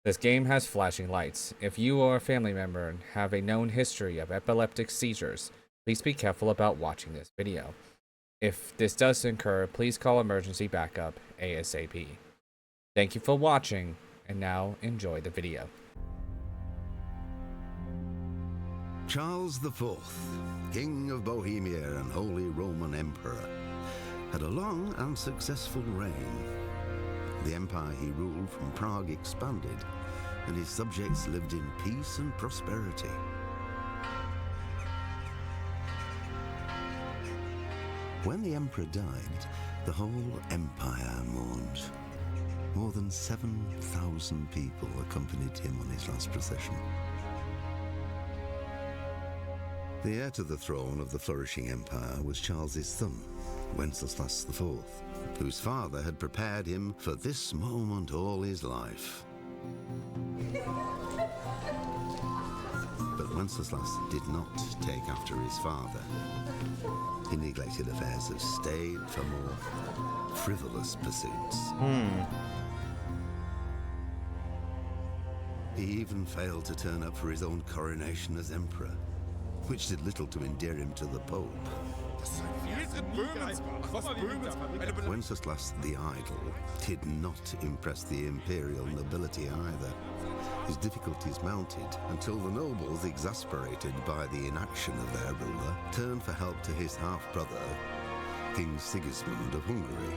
This game has flashing lights. If you or a family member have a known history of epileptic seizures, please be careful about watching this video. If this does occur, please call emergency backup ASAP. Thank you for watching, and now enjoy the video. Charles IV, King of Bohemia and Holy Roman Emperor, had a long and successful reign. The empire he ruled from Prague expanded, and his subjects lived in peace and prosperity. When the emperor died, the whole empire mourned. More than 7,000 people accompanied him on his last procession. The heir to the throne of the flourishing empire was Charles's son, Wenceslas IV, whose father had prepared him for this moment all his life. But Wenceslas did not take after his father. He neglected affairs of state for more frivolous pursuits. He even failed to turn up for his own coronation as emperor, which did little to endear him to the Pope. Wenceslas the Idle did not impress the imperial nobility either. His difficulties mounted until the nobles, exasperated by the inaction of their ruler, turned for help to his half-brother, King Sigismund of Hungary.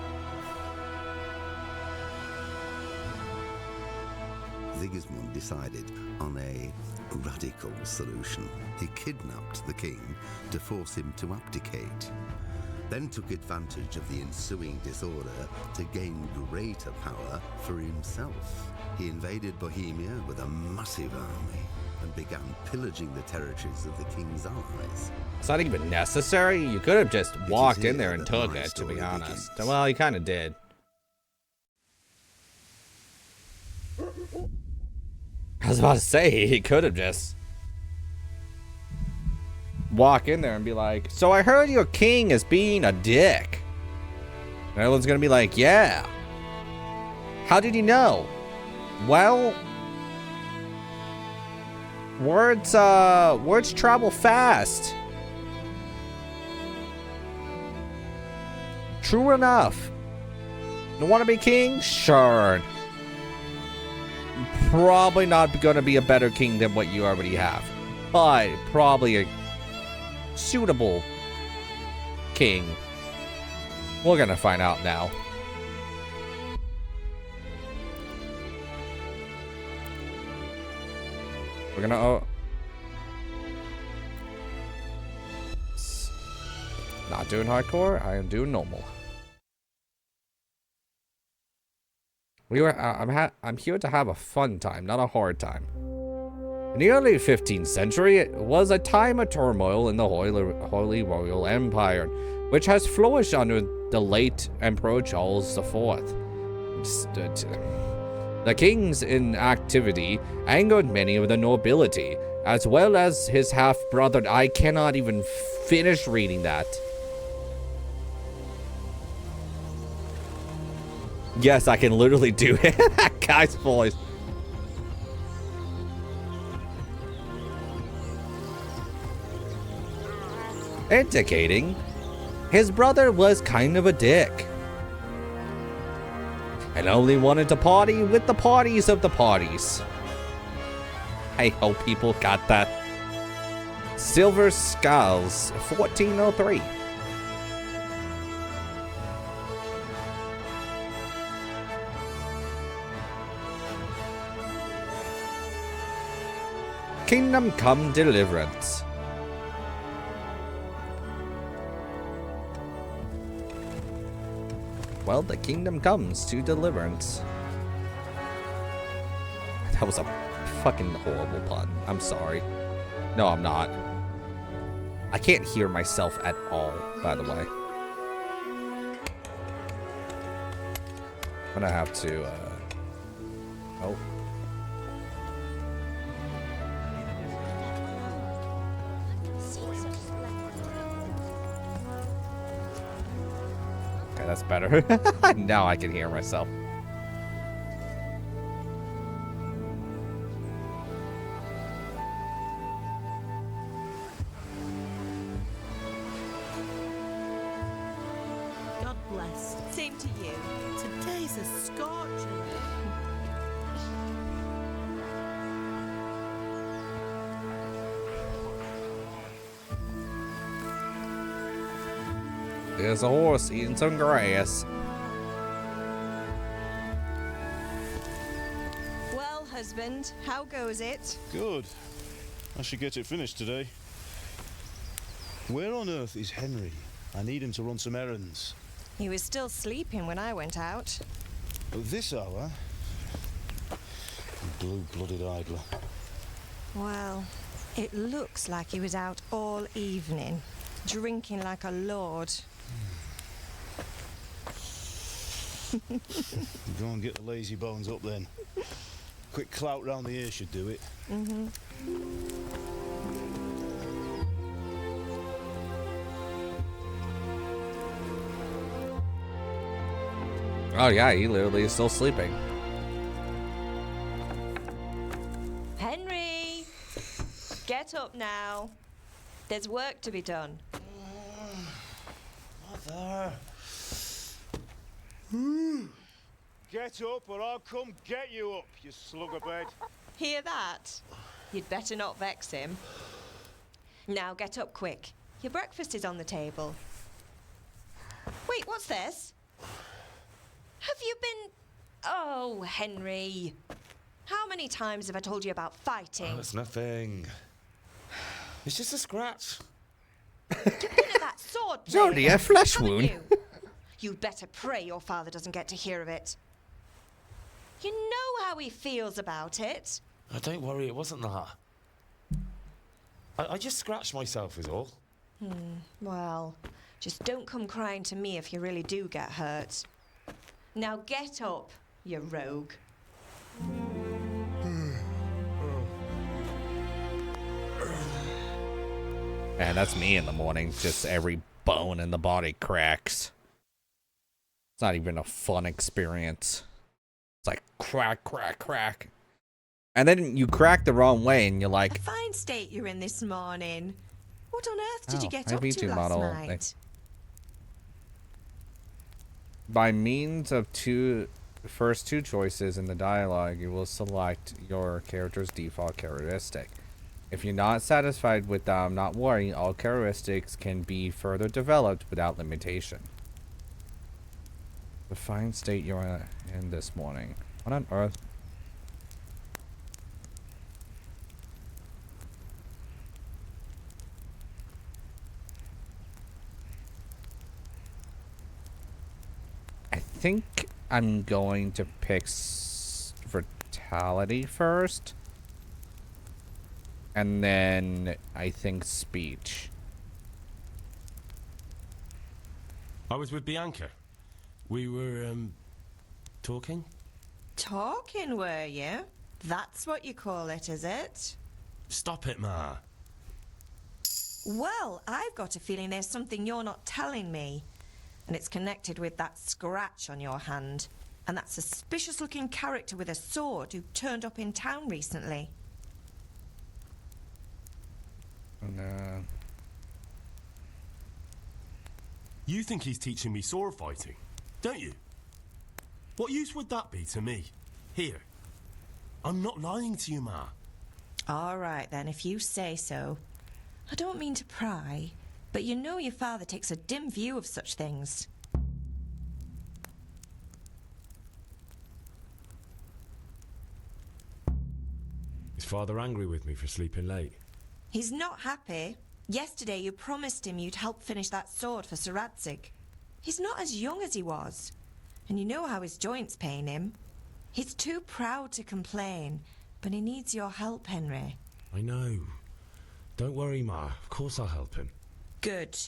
Sigismund decided on a radical solution. He kidnapped the king to force him to abdicate, then took advantage of the ensuing disorder to gain greater power for himself. He invaded Bohemia with a massive army and began pillaging the territories of the king's allies. It's not even necessary. You could have just walked in there and took it, to be honest. Well, you kind of did. I was about to say, he could have just walk in there and be like, so I heard your king is being a dick. And everyone's gonna be like, yeah. How did you know? Well, words travel fast. True enough. You want to be king? Sure. Probably not going to be a better king than what you already have, but probably a suitable king. We're gonna find out now. We're gonna not doing hardcore. I am doing normal. I'm here to have a fun time, not a hard time. In the early 15th century, it was a time of turmoil in the Holy Royal Empire, which has flourished under the late Emperor Charles IV. The king's inactivity angered many of the nobility, as well as his half-brother. I cannot even finish reading that. Yes, I can literally do it. That guy's voice. Indicating his brother was kind of a dick and only wanted to party with the parties of the parties. I hope people got that. Silver Skulls, 1403. Kingdom Come Deliverance. Well, the kingdom comes to Deliverance. That was a fucking horrible pun. I'm sorry. No, I'm not. I can't hear myself at all, by the way. I'm gonna have to, oh. Okay, that's better. Now I can hear myself. to you. Today's a scorcher. There's a horse eating some grass. Well, husband, how goes it? Good. I should get it finished today. Where on earth is Henry? I need him to run some errands. He was still sleeping when I went out. At this hour? Blue-blooded idler. Well, it looks like he was out all evening, drinking like a lord. Go and get the lazy bones up then. Quick clout round the ear should do it. Mm-hmm. Oh yeah, he literally is still sleeping. Henry! Get up now. There's work to be done. Mother! Get up or I'll come get you up, you slugabed. Hear that? You'd better not vex him. Now get up quick. Your breakfast is on the table. Wait, what's this? Have you been... Oh, Henry. How many times have I told you about fighting? Oh, it's nothing. It's just a scratch. You've been at that sword It's only a flesh wound. You'd better pray your father doesn't get to hear of it. You know how he feels about it. Oh, don't worry, it wasn't that. I just scratched myself is all. Well, just don't come crying to me if you really do get hurt. Now get up, you rogue. Man, that's me in the morning. Just every bone in the body cracks. It's not even a fun experience. It's like crack, crack, crack. And then you crack the wrong way and you're A like, fine state you're in this morning. What on earth did you get my up to V2 last model, night? by means of first two choices in the dialogue, you will select your character's default characteristic. If you're not satisfied with them, not worry, all characteristics can be further developed without limitation. The fine state you're in this morning. What on earth? I think I'm going to pick vitality first. And then I think speech. I was with Bianca. We were, talking? Talking, were you? That's what you call it, is it? Stop it, Ma. Well, I've got a feeling there's something you're not telling me. And it's connected with that scratch on your hand. And that suspicious-looking character with a sword who turned up in town recently. And, You think he's teaching me sword fighting, don't you? What use would that be to me? Here. I'm not lying to you, Ma. All right, then, if you say so. I don't mean to pry, but you know your father takes a dim view of such things. Is Father angry with me for sleeping late? He's not happy. Yesterday you promised him you'd help finish that sword for Sir Radzig. He's not as young as he was, and you know how his joints pain him. He's too proud to complain, but he needs your help, Henry. I know. Don't worry, Ma. Of course I'll help him. Good.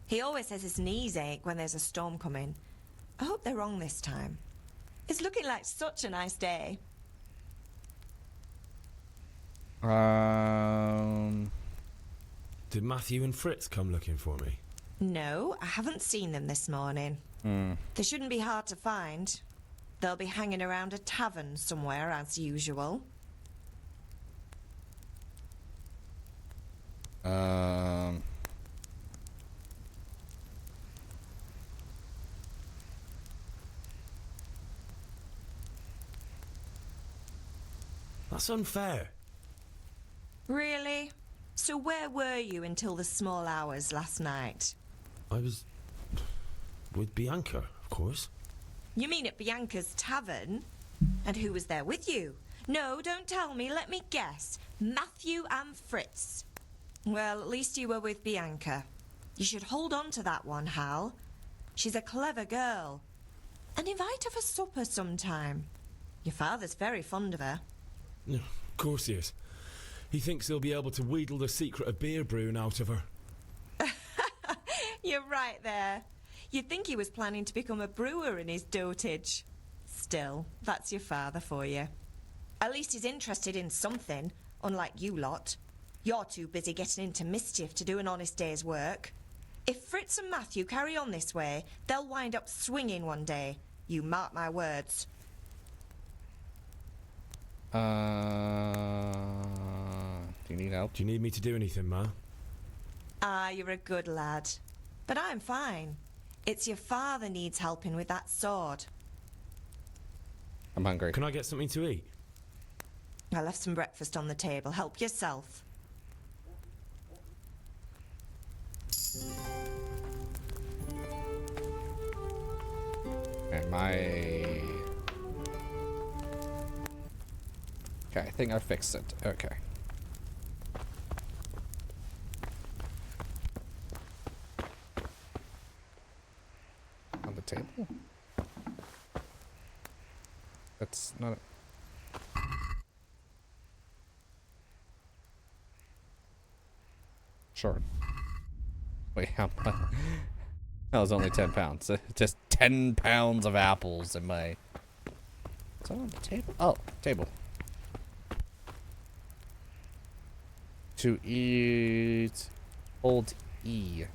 He always says his knees ache when there's a storm coming. I hope they're wrong this time. It's looking like such a nice day. Did Matthew and Fritz come looking for me? No, I haven't seen them this morning. They shouldn't be hard to find. They'll be hanging around a tavern somewhere as usual. I, 'cause That's unfair. Really? So where were you until the small hours last night? I was with Bianca, of course. You mean at Bianca's tavern? And who was there with you? No, don't tell me, let me guess. Matthew and Fritz. Well, at least you were with Bianca. You should hold on to that one, Hal. She's a clever girl. And invite her for supper sometime. Your father's very fond of her. Of course he is. He thinks he'll be able to wheedle the secret of beer brewing out of her. You're right there. You'd think he was planning to become a brewer in his dotage. Still, that's your father for you. At least he's interested in something, unlike you lot. You're too busy getting into mischief to do an honest day's work. If Fritz and Matthew carry on this way, they'll wind up swinging one day. You mark my words. Do you need help? Do you need me to do anything, Ma? Ah, you're a good lad. But I'm fine. It's your father needs helping with that sword. I'm hungry. Can I get something to eat? I left some breakfast on the table. Help yourself. And my... Okay, I think I fixed it. Okay. On the table? That's not... Sure. Wait, how much? That was only 10 pounds. Just 10 pounds of apples in my... Is that on the table? Oh, table. To eat... Hold E.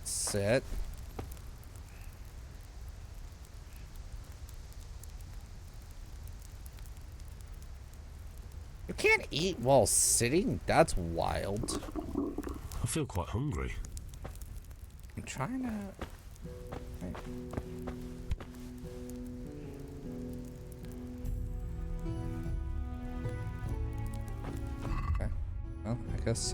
Sit. You can't eat while sitting? That's wild. I feel quite hungry. I'm trying to... Wait. Okay. Well, I guess,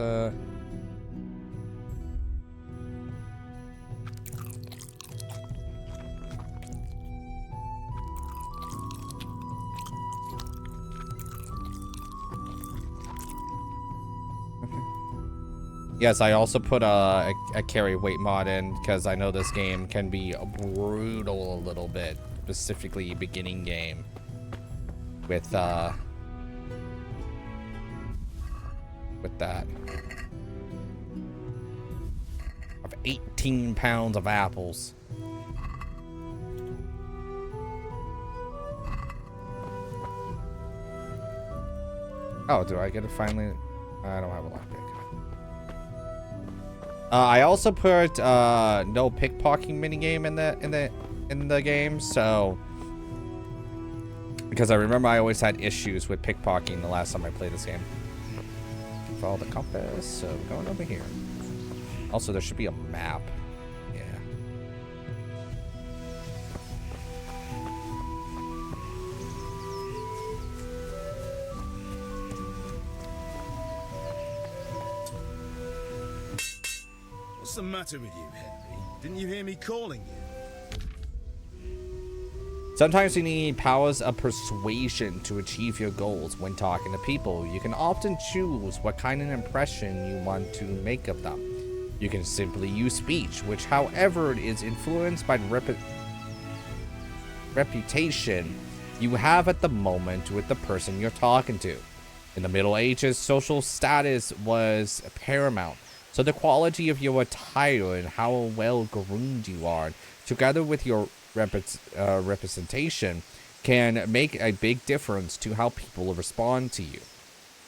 Yes, I also put a carry weight mod in because I know this game can be brutal a little bit, specifically beginning game with that. Of 18 pounds of apples. Oh, do I get it finally? I don't have a lockpick. I also put no pickpocketing minigame in the game, so because I remember I always had issues with pickpocketing the last time I played this game. Follow the compass, so we're going over here. Also, there should be a map. Yeah. What's the matter with you, Henry? Didn't you hear me calling you? Sometimes you need powers of persuasion to achieve your goals when talking to people. You can often choose what kind of impression you want to make of them. You can simply use speech, which, however, is influenced by the reputation you have at the moment with the person you're talking to. In the Middle Ages, social status was paramount, so the quality of your attire and how well groomed you are, together with your representation, can make a big difference to how people respond to you.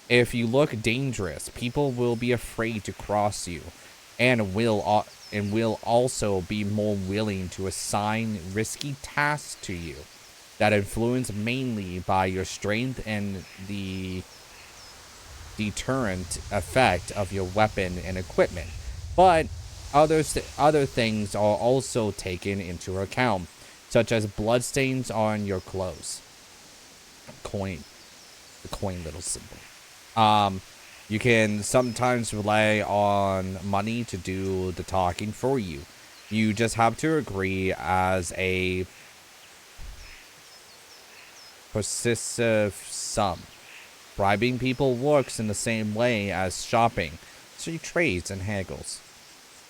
If you look dangerous, people will be afraid to cross you, and will also be more willing to assign risky tasks to you that influence mainly by your strength and the deterrent effect of your weapon and equipment. But other things are also taken into account, such as bloodstains on your clothes. coin, the coin little symbol. You can sometimes rely on money to do the talking for you. You just have to agree as a persistent sum. Bribing people works in the same way as shopping, so you trades and haggles.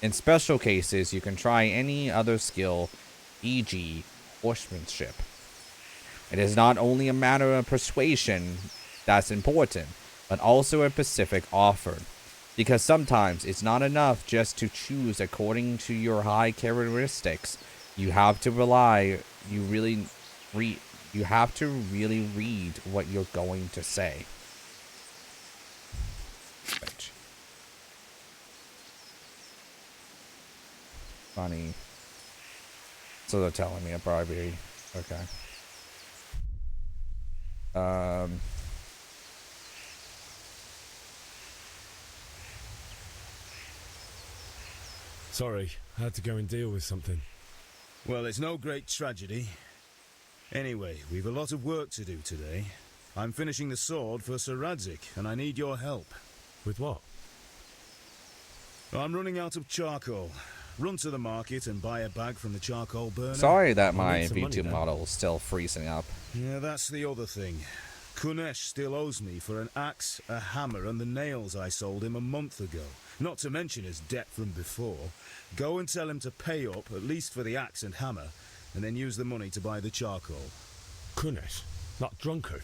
In special cases, you can try any other skill, e.g. horsemanship. It is not only a matter of persuasion that's important, but also a specific offer. Because sometimes it's not enough just to choose according to your high characteristics. You have to really read what you're going to say. Right. Funny. So they're telling me a bribery. Okay. Sorry, I had to go and deal with something. Well, it's no great tragedy. Anyway, we've a lot of work to do today. I'm finishing the sword for Sir Radzik, and I need your help. With what? I'm running out of charcoal. Run to the market and buy a bag from the charcoal burner. Sorry that my need some money V2 then. model is still freezing up. Yeah, that's the other thing. Kunesh still owes me for an axe, a hammer, and the nails I sold him a month ago. Not to mention his debt from before. Go and tell him to pay up, at least for the axe and hammer, and then use the money to buy the charcoal. Kunesh, that drunkard.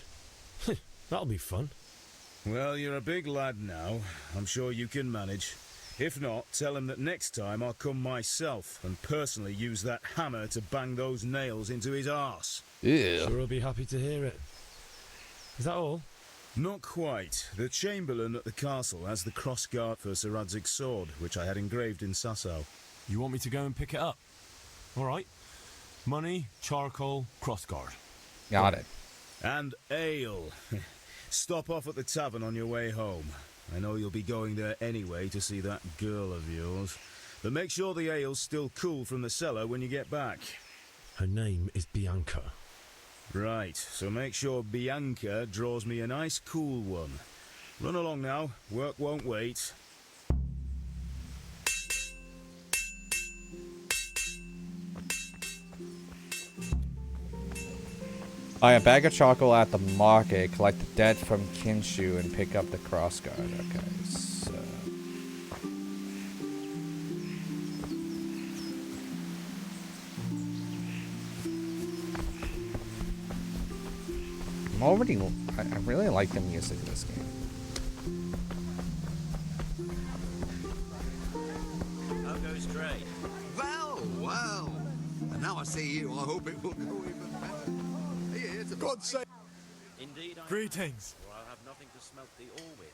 That'll be fun. Well, you're a big lad now. I'm sure you can manage. If not, tell him that next time I'll come myself and personally use that hammer to bang those nails into his arse. Ew. Sure, I'll be happy to hear it. Is that all? Not quite. The Chamberlain at the castle has the crossguard for Sir Radzig's sword, which I had engraved in Sasau. You want me to go and pick it up? All right. Money, charcoal, crossguard. Got it. And ale. Stop off at the tavern on your way home. I know you'll be going there anyway to see that girl of yours. But make sure the ale's still cool from the cellar when you get back. Her name is Bianca. Right, so make sure Bianca draws me a nice cool one. Run along now, work won't wait. Buy a bag of charcoal at the market, collect the debt from Kinshu, and pick up the crossguard. Okay, so... I really like the music of this game. How goes trade? Well, well. And now I see you, I hope it will go even better. Here to God save. Indeed, I Greetings. or I'll have nothing to smelt the ore with.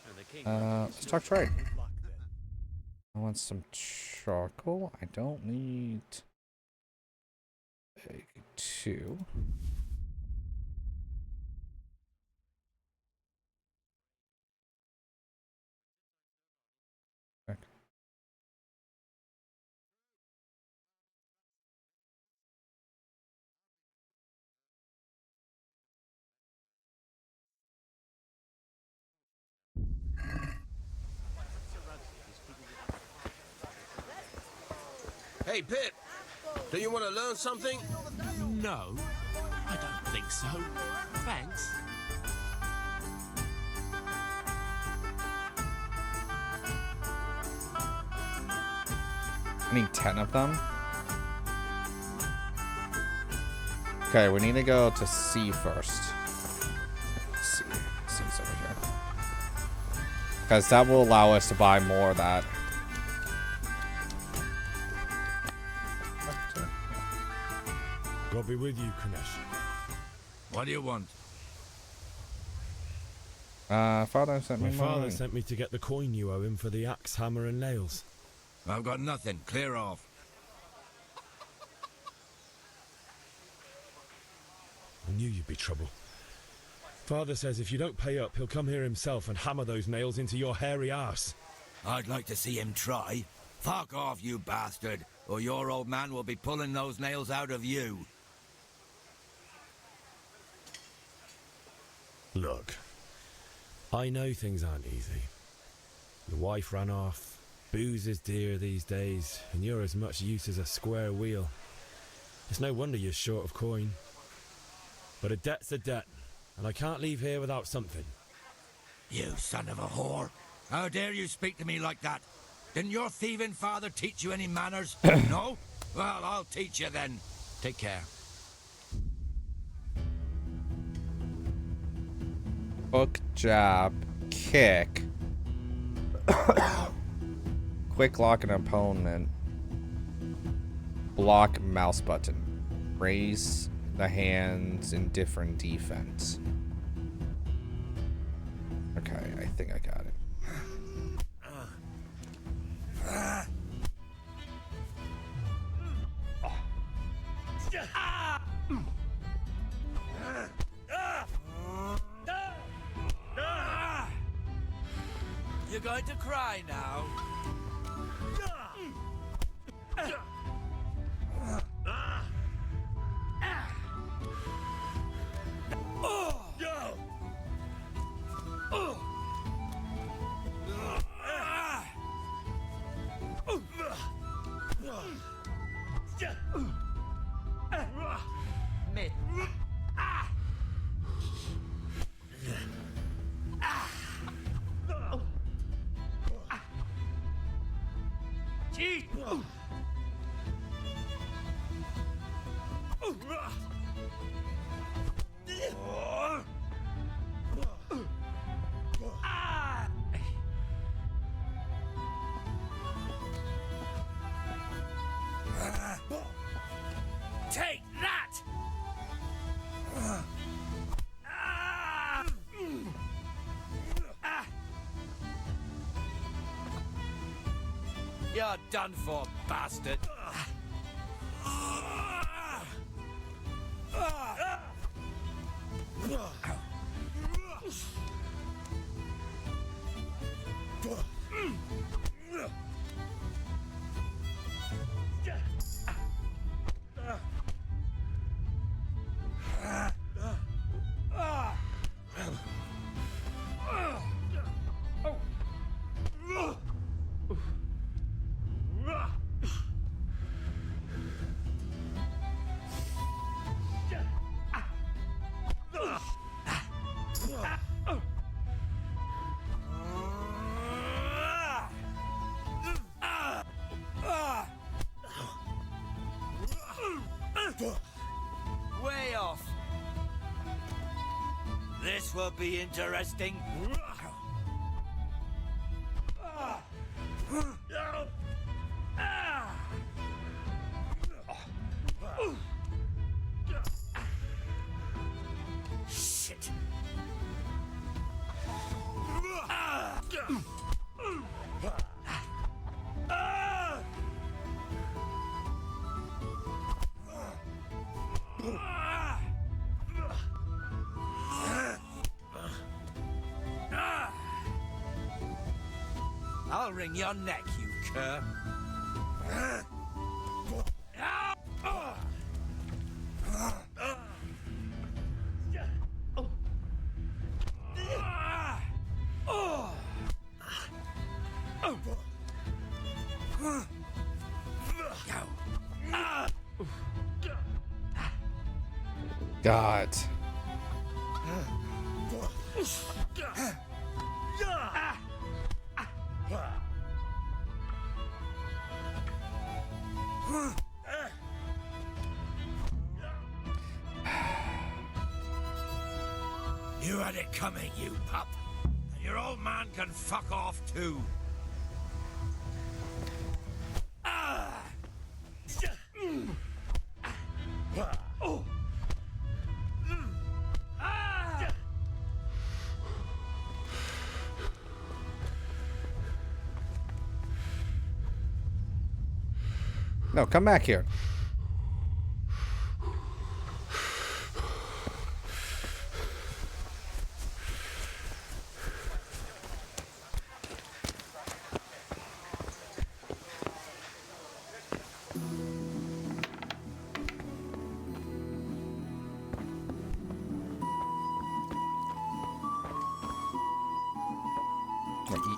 And the king Let's talk trade. I want some charcoal. I don't need... Bag 2. Hey, Pip, do you want to learn something? No, I don't think so. Thanks. I need 10 of them. Okay, we need to go to C first. C. C's over here. Because that will allow us to buy more of that. God be with you, Kunesh. What do you want? Father sent me My father money. sent me to get the coin you owe him for the axe, hammer, and nails. I've got nothing. Clear off. I knew you'd be trouble. Father says if you don't pay up, he'll come here himself and hammer those nails into your hairy arse. I'd like to see him try. Fuck off, you bastard, or your old man will be pulling those nails out of you. Look, I know things aren't easy. Your wife ran off, booze is dear these days, and you're as much use as a square wheel. It's no wonder you're short of coin. But a debt's a debt, and I can't leave here without something. You son of a whore. How dare you speak to me like that? Didn't your thieving father teach you any manners? No? Well, I'll teach you then. Take care. Hook, jab, kick. Quick lock an opponent. Block mouse button. Raise the hands in different defense. Okay, I think I got it. You're going to cry now. Mid. Cheat. Take that! You're done for, bastard. Way off. This will be interesting. Shit. I'll wring your neck, you cur. God. You had it coming, you pup. And your old man can fuck off too. No, come back here.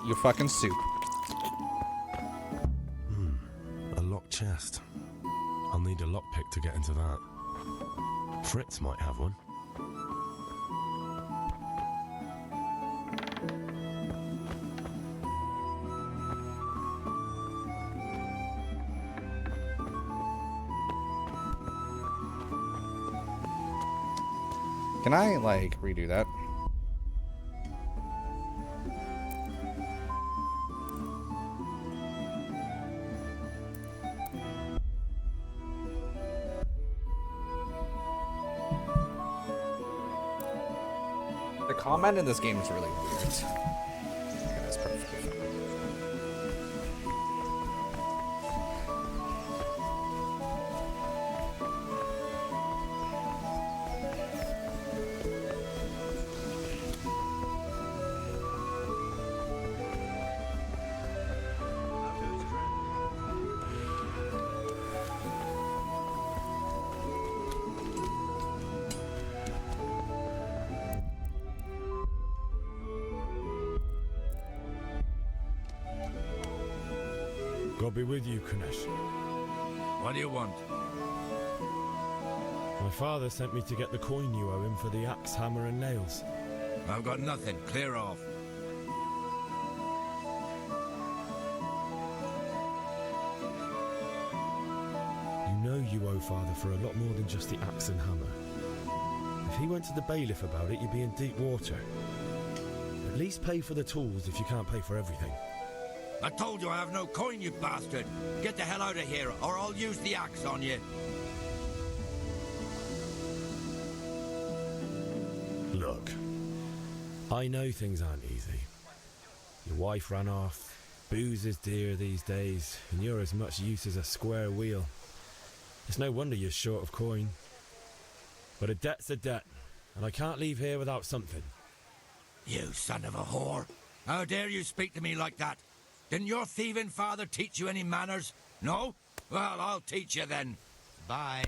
your fucking soup. A locked chest. I'll need a lockpick to get into that. Fritz might have one. Can I, like, redo that? The comment in this game is really weird. Okay, that's perfectly fine. God be with you, Kunesh. What do you want? My father sent me to get the coin you owe him for the axe, hammer, and nails. I've got nothing. Clear off. You know you owe father for a lot more than just the axe and hammer. If he went to the bailiff about it, you'd be in deep water. At least pay for the tools if you can't pay for everything. I told you I have no coin, you bastard. Get the hell out of here, or I'll use the axe on you. Look, I know things aren't easy. Your wife ran off, booze is dear these days, and you're as much use as a square wheel. It's no wonder you're short of coin. But a debt's a debt, and I can't leave here without something. You son of a whore. How dare you speak to me like that? Didn't your thieving father teach you any manners? No? Well, I'll teach you then. Bye.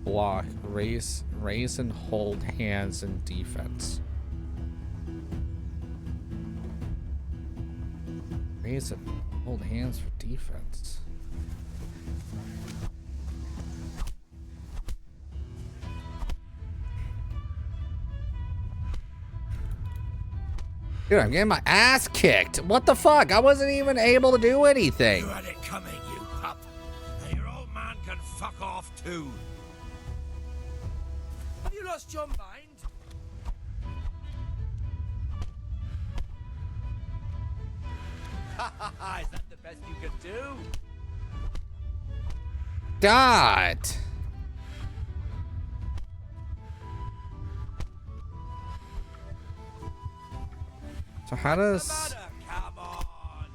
Block, raise and hold hands in defense. Raise and hold hands for defense. Dude, I'm getting my ass kicked. What the fuck? I wasn't even able to do anything. You had it coming, you pup. And your old man can fuck off too. Have you lost your mind? Is that the best you can do? God. So how does... Come on.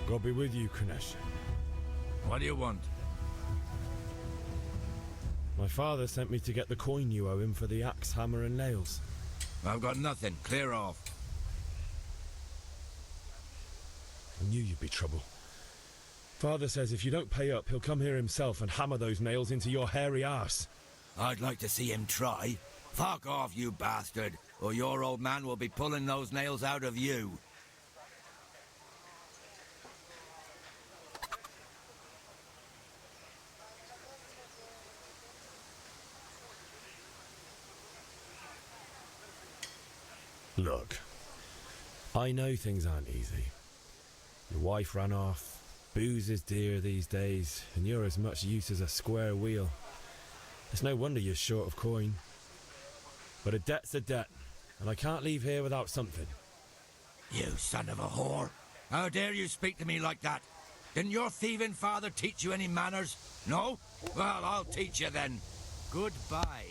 God be with you, Kunesh. What do you want? My father sent me to get the coin you owe him for the axe, hammer, and nails. I've got nothing. Clear off. I knew you'd be trouble. Father says if you don't pay up, he'll come here himself and hammer those nails into your hairy arse. I'd like to see him try. Fuck off, you bastard, or your old man will be pulling those nails out of you. Look, I know things aren't easy. Your wife ran off, booze is dear these days, and you're as much use as a square wheel. It's no wonder you're short of coin. But a debt's a debt, and I can't leave here without something. You son of a whore! How dare you speak to me like that? Didn't your thieving father teach you any manners? No? Well, I'll teach you then. Goodbye.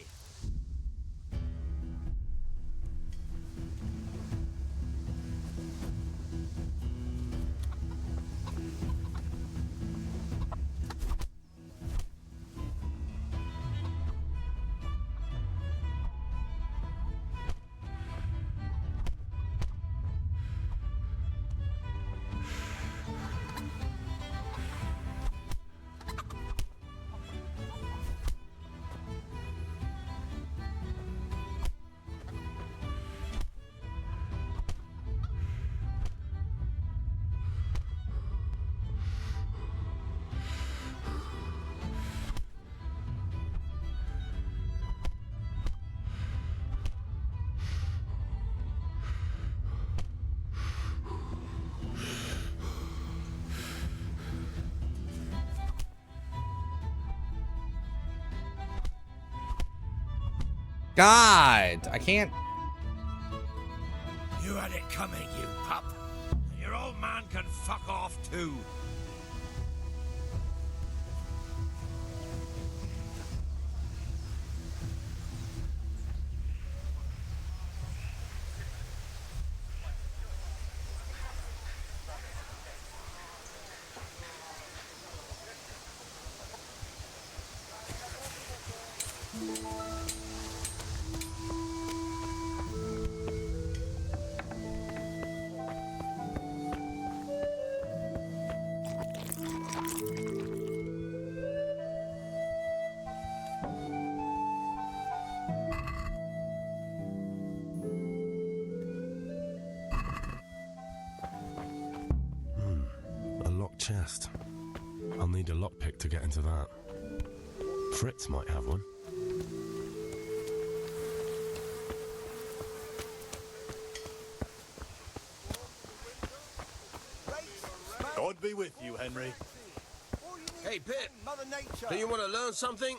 God, I can't. You had it coming, you pup. And your old man can fuck off too. A locked chest. I'll need a lockpick to get into that. Fritz might have one. God be with you, Henry. Hey, Pip, do you want to learn something?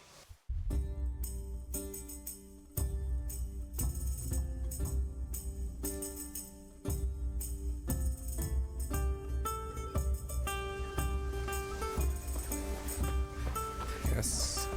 Yes.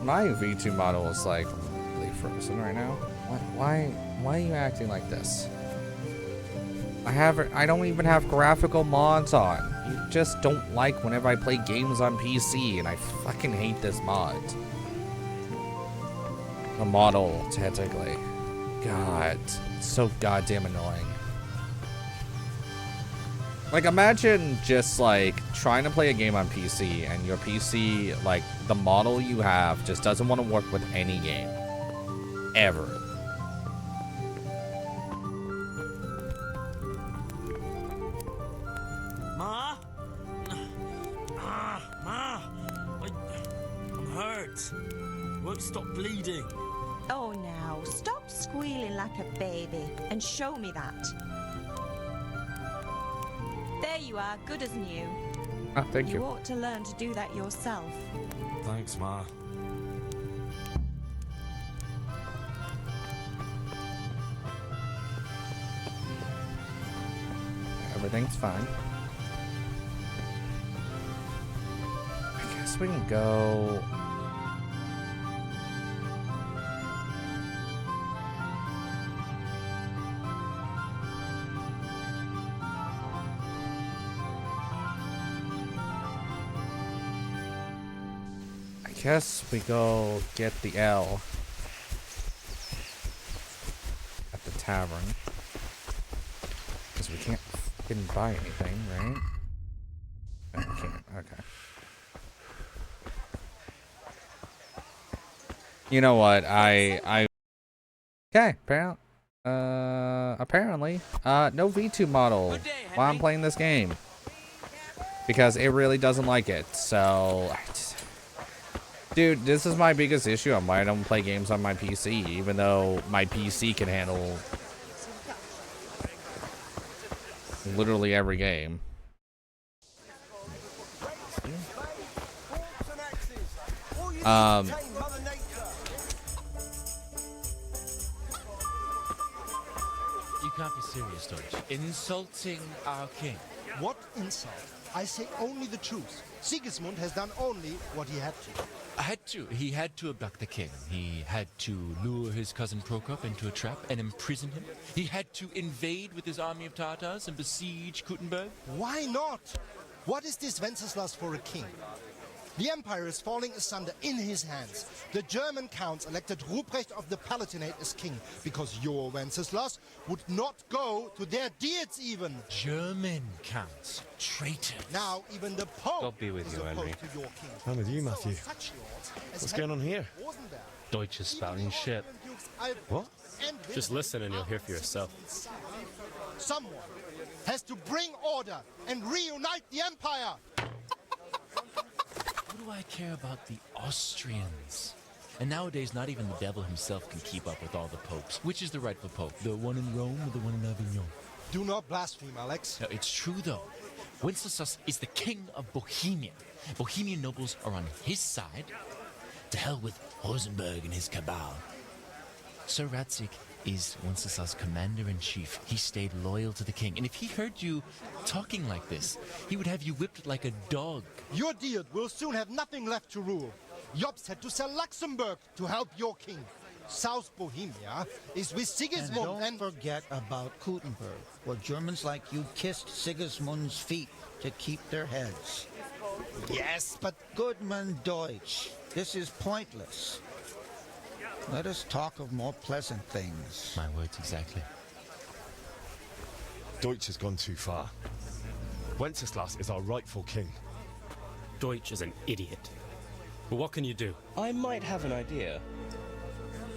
My V2 model is like really frozen right now. Why are you acting like this? I don't even have graphical mods on. You just don't like whenever I play games on PC, and I fucking hate this mod. The model, technically. God, it's so goddamn annoying. Like, imagine just, like, trying to play a game on PC, and your PC, like, the model you have just doesn't want to work with any game. Ever. Ma? Ma! I'm hurt. Won't stop bleeding. Oh, now, stop squealing like a baby and show me that. There you are, good as new. Ah, thank You you. ought to learn to do that yourself. Thanks, Ma. Everything's fine. I guess we can go... I guess we go get the L at the tavern. Because we can't fucking buy anything, right? I can't. Okay. You know what? Okay. Apparently, no V2 model while I'm playing this game because it really doesn't like it. So, dude, this is my biggest issue on why I don't play games on my PC, even though my PC can handle literally every game. You can't be serious, Deutsch. Insulting our king. What insult? I say only the truth. Sigismund has done only what he had to. He had to abduct the king. He had to lure his cousin Prokop into a trap and imprison him. He had to invade with his army of Tatars and besiege Kuttenberg. Why not? What is this Wenceslas for a king? The empire is falling asunder in his hands. The German counts elected Ruprecht of the Palatinate as king because your Wenceslas would not go to their deeds even. German counts. Traitors. Now even the Pope God be with you, Henry. to your king. I'm with you, Matthew. What's going on here? Deutsch is spouting shit. What? Just listen and you'll hear for yourself. Someone has to bring order and reunite the empire. What do I care about the Austrians? And nowadays, not even the devil himself can keep up with all the popes. Which is the rightful pope? The one in Rome or the one in Avignon? Do not blaspheme, Alex. No, it's true, though. Wenceslas is the king of Bohemia. Bohemian nobles are on his side. To hell with Rosenberg and his cabal. Sir Ratzik is Wenceslas' commander-in-chief. He stayed loyal to the king. And if he heard you talking like this, he would have you whipped like a dog. Your Diet will soon have nothing left to rule. Jobst had to sell Luxembourg to help your king. South Bohemia is with Sigismund and don't forget about Kuttenberg, where Germans like you kissed Sigismund's feet to keep their heads. Yes, but Goodman Deutsch, this is pointless. Let us talk of more pleasant things. My words exactly. Deutsch has gone too far. Wenceslas is our rightful king. Deutsch is an idiot. But what can you do? I might have an idea.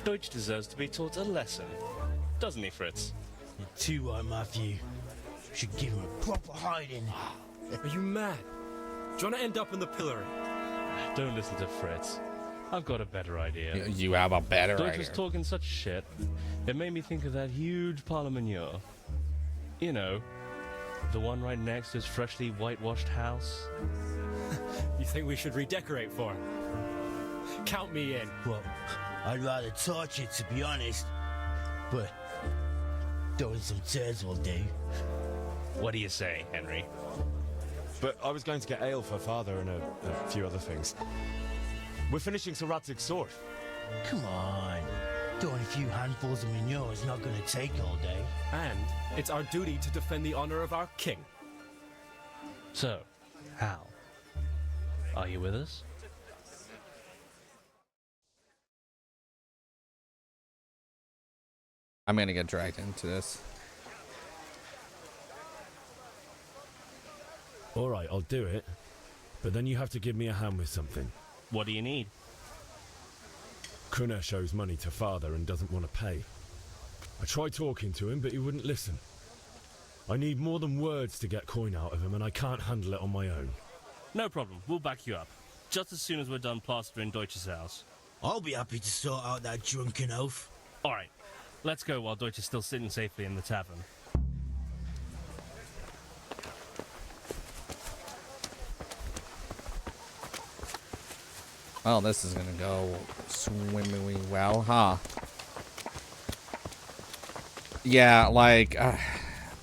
Deutsch deserves to be taught a lesson. Doesn't he, Fritz? You too are, Matthew. Should give him a proper hiding. Are you mad? Do you want to end up in the pillory? Don't listen to Fritz. I've got a better idea. You have a better idea. Deutsch was talking such shit. It made me think of that huge parliament. You know, the one right next to his freshly whitewashed house. You think we should redecorate for him? Count me in. Well, I'd rather torch it, to be honest. But throwing some tears will do. What do you say, Henry? But I was going to get ale for father and a few other things. We're finishing Sir Radzig's sword. Come on. Throwing a few handfuls of manure is not going to take all day. And it's our duty to defend the honor of our king. So, Hal, are you with us? I'm gonna get dragged into this. All right, I'll do it. But then you have to give me a hand with something. What do you need? Kunesh owes money to father and doesn't want to pay. I tried talking to him, but he wouldn't listen. I need more than words to get coin out of him, and I can't handle it on my own. No problem. We'll back you up. Just as soon as we're done plastering Deutsch's house. I'll be happy to sort out that drunken oaf. All right. Let's go while Deutsch is still sitting safely in the tavern. Well, this is gonna go swimmingly well, huh? Yeah, like,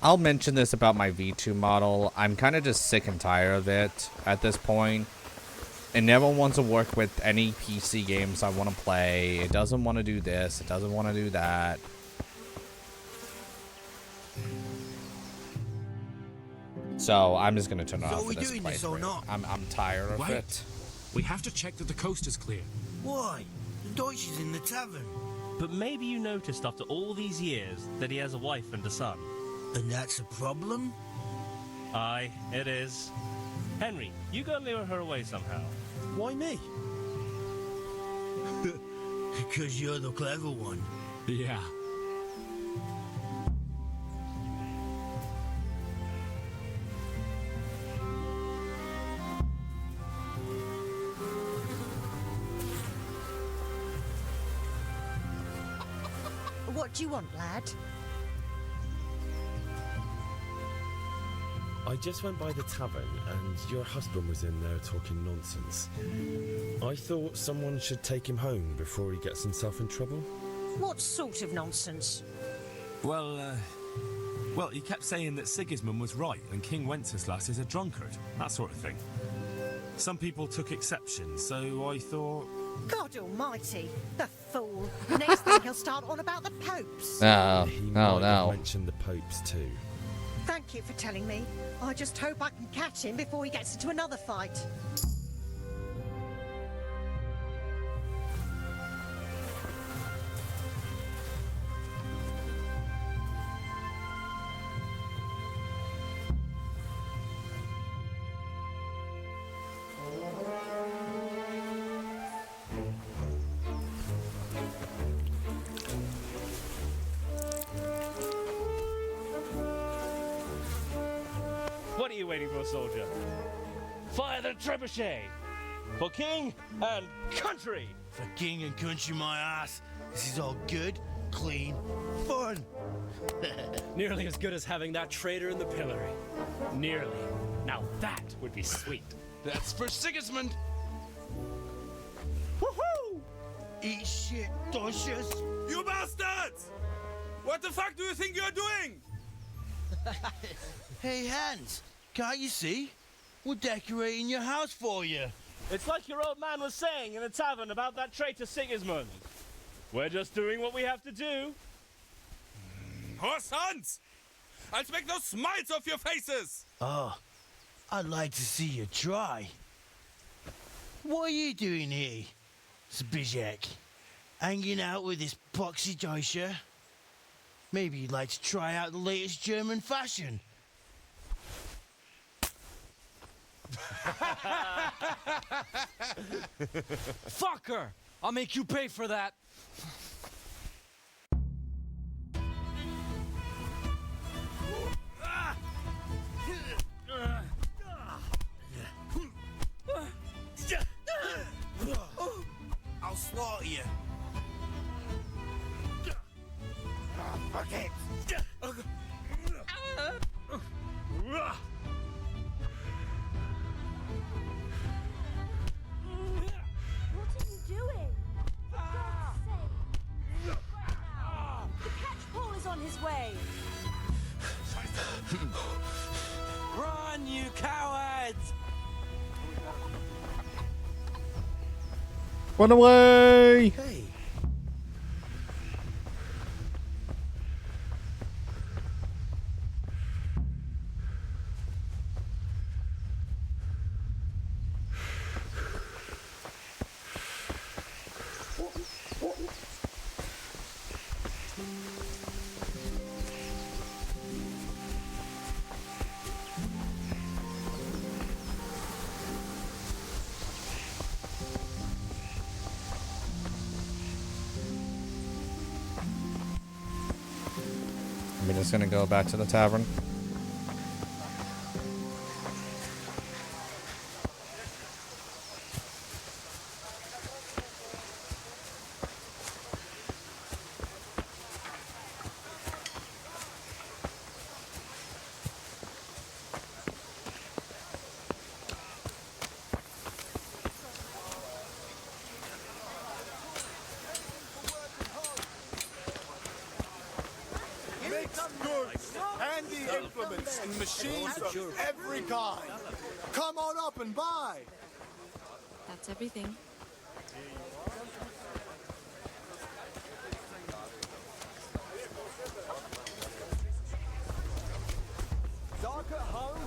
I'll mention this about my V2 model. I'm kind of just sick and tired of it at this point. It never wants to work with any PC games I want to play. It doesn't want to do this. It doesn't want to do that. So I'm just gonna turn it off for this playthrough. I'm tired of it. We have to check that the coast is clear. Why? The Deutsch is in the tavern. But maybe you noticed after all these years that he has a wife and a son. And that's a problem? Aye, it is. Henry, you go lure her away somehow. Why me? Because you're the clever one. Yeah. What do you want, lad? I just went by the tavern and your husband was in there talking nonsense. I thought someone should take him home before he gets himself in trouble. What sort of nonsense? Well, he kept saying that Sigismund was right and King Wenceslas is a drunkard, that sort of thing. Some people took exception, so I thought... God almighty, the fool. Next thing he'll start on about the popes. No, He no, might have no. mentioned the popes too. Thank you for telling me. I just hope I can catch him before he gets into another fight. What are you waiting for, soldier? Fire the trebuchet! For king and country! For king and country, my ass. This is all good, clean, fun. Nearly as good as having that traitor in the pillory. Nearly. Now that would be sweet. That's for Sigismund. Woohoo! Eat shit, Docious. You bastards! What the fuck do you think you're doing? Hey, Hans, can't you see? We're decorating your house for you. It's like your old man was saying in the tavern about that traitor Sigismund. We're just doing what we have to do. Horse Hans! I'll make those smiles off your faces! Oh, I'd like to see you try. What are you doing here, Zbigniew? Hanging out with this poxy Deutscher? Maybe you'd like to try out the latest German fashion. Fuck her! I'll make you pay for that. I'll slaughter you. Fuck it. What are you doing? For God's sake! The catchpole is on his way! Run, you cowards! Run away! Hey. We're just gonna go back to the tavern. Goods, handy implements, and machines of every kind. Come on up and buy. That's everything. Dark at home.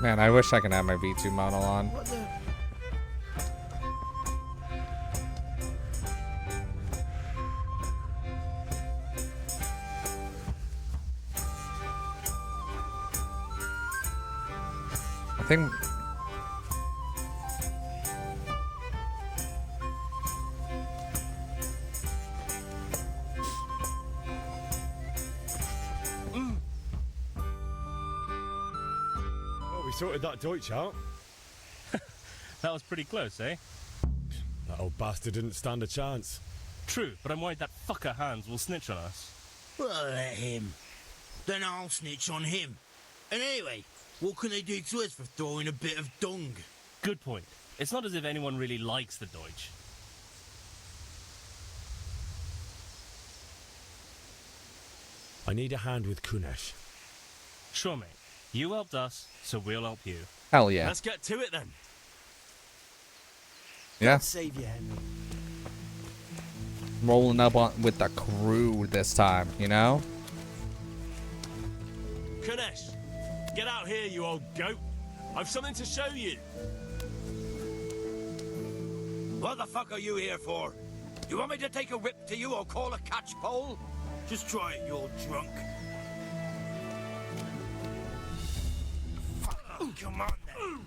Man, I wish I could have my V2 model on. think. Well, we sorted that Deutsch out. That was pretty close, eh? That old bastard didn't stand a chance. True, but I'm worried that fucker Hans will snitch on us. Well, let him. Then I'll snitch on him. And anyway, what can they do to us for throwing a bit of dung? Good point. It's not as if anyone really likes the Deutsch. I need a hand with Kunesh. Sure, mate. You helped us, so we'll help you. Hell yeah. Let's get to it then. Yeah. Save you, Henry. Rolling up with the crew this time, you know? Kunesh, get out here, you old goat. I've something to show you. What the fuck are you here for? You want me to take a whip to you or call a catchpole? Just try it, you old drunk. Come on then.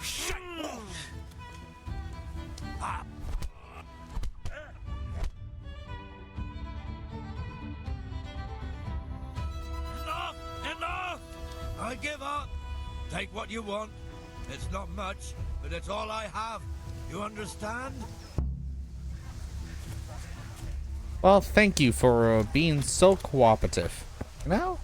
Shut up. Enough! Enough! I give up. Take what you want. It's not much, but it's all I have. You understand? Well, thank you for being so cooperative. You know?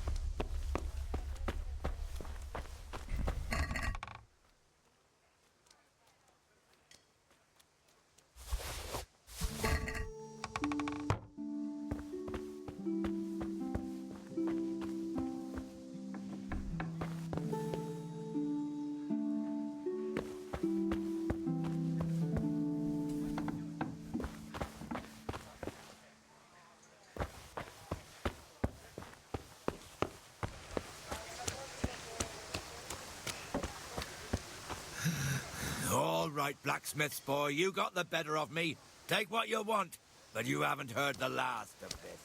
All right, blacksmith's boy, you got the better of me. Take what you want, but you haven't heard the last of this.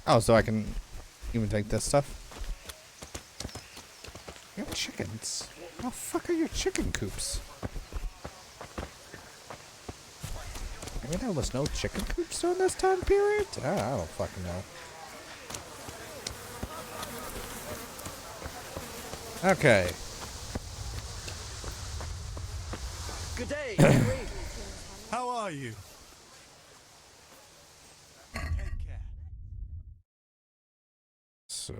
Oh, so I can even take this stuff? You have chickens. How the fuck are your chicken coops? Maybe there was no chicken coops during this time period? I don't fucking know. Okay. Good day, Henry. How are you? Take care. So...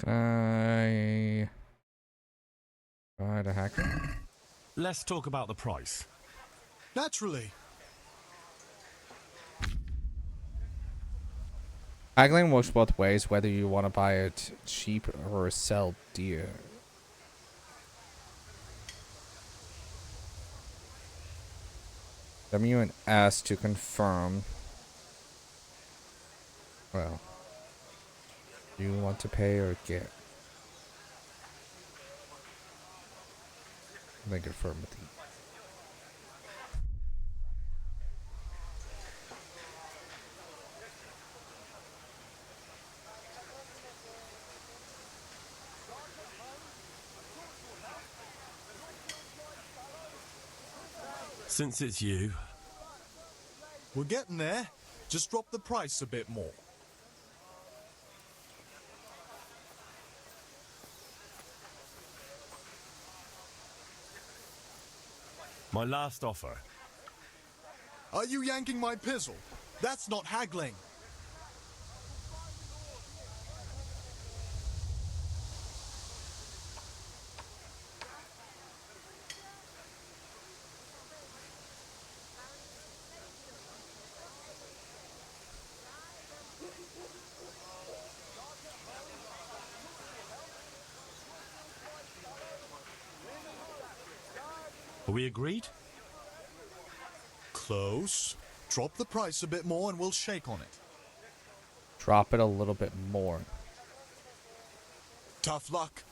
Can I buy the hacker? Let's talk about the price. Naturally. Haggling works both ways, whether you want to buy it cheap or sell dear. W and S to confirm. Well, do you want to pay or get? Then confirm with you. Since it's you. We're getting there. Just drop the price a bit more. My last offer. Are you yanking my pizzle? That's not haggling. Are we agreed? Close. Drop the price a bit more and we'll shake on it. Drop it a little bit more. Tough luck.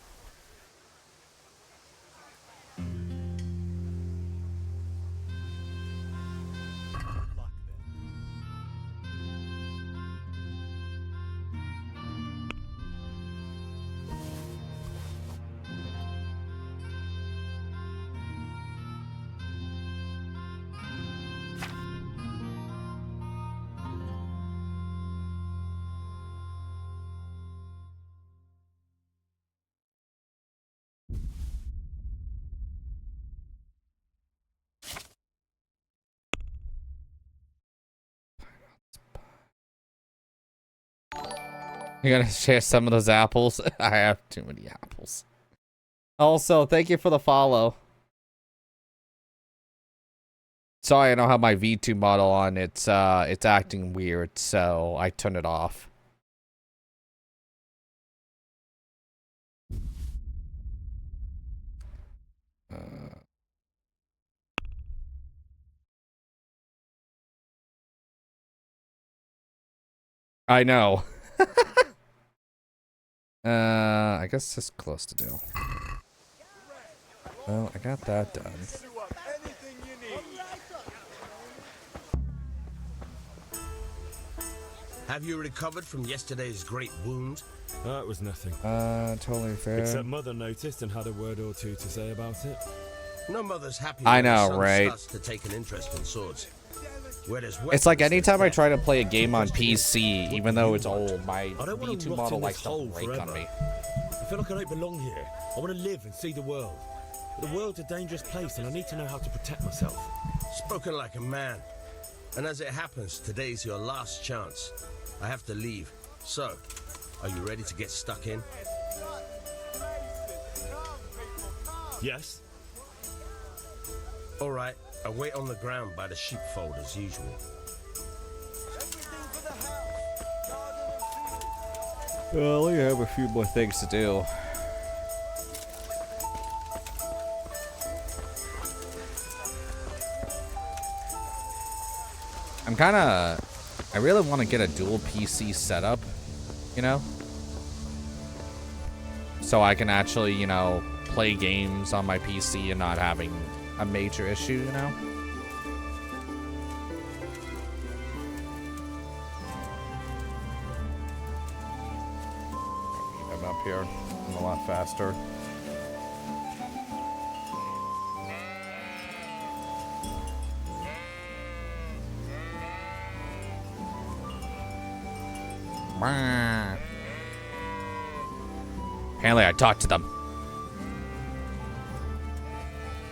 You're gonna share some of those apples? I have too many apples. Also, thank you for the follow. Sorry, I don't have my V2 model on. It's acting weird, so I turned it off. I know. I guess it's close to do. Well, I got that done. Have you recovered from yesterday's great wound? It was nothing. Totally fair. Except Mother noticed and had a word or two to say about it. No mother's happy I when her know, son right? starts to take an interest in swords. Whereas It's like weapons, anytime I try to play a game on PC, even though it's old, my I don't want to V2 rot model in this likes to hole break forever. on me. I feel like I don't belong here. I want to live and see the world. But the world's a dangerous place and I need to know how to protect myself. Spoken like a man. And as it happens, today's your last chance. I have to leave. So, are you ready to get stuck in? Yes. All right. I wait on the ground by the sheepfold as usual. Well, we have a few more things to do. I really want to get a dual PC setup, you know? So I can actually, you know, play games on my PC and not having a major issue, you know? I'm up here. I'm a lot faster. Apparently I talked to them.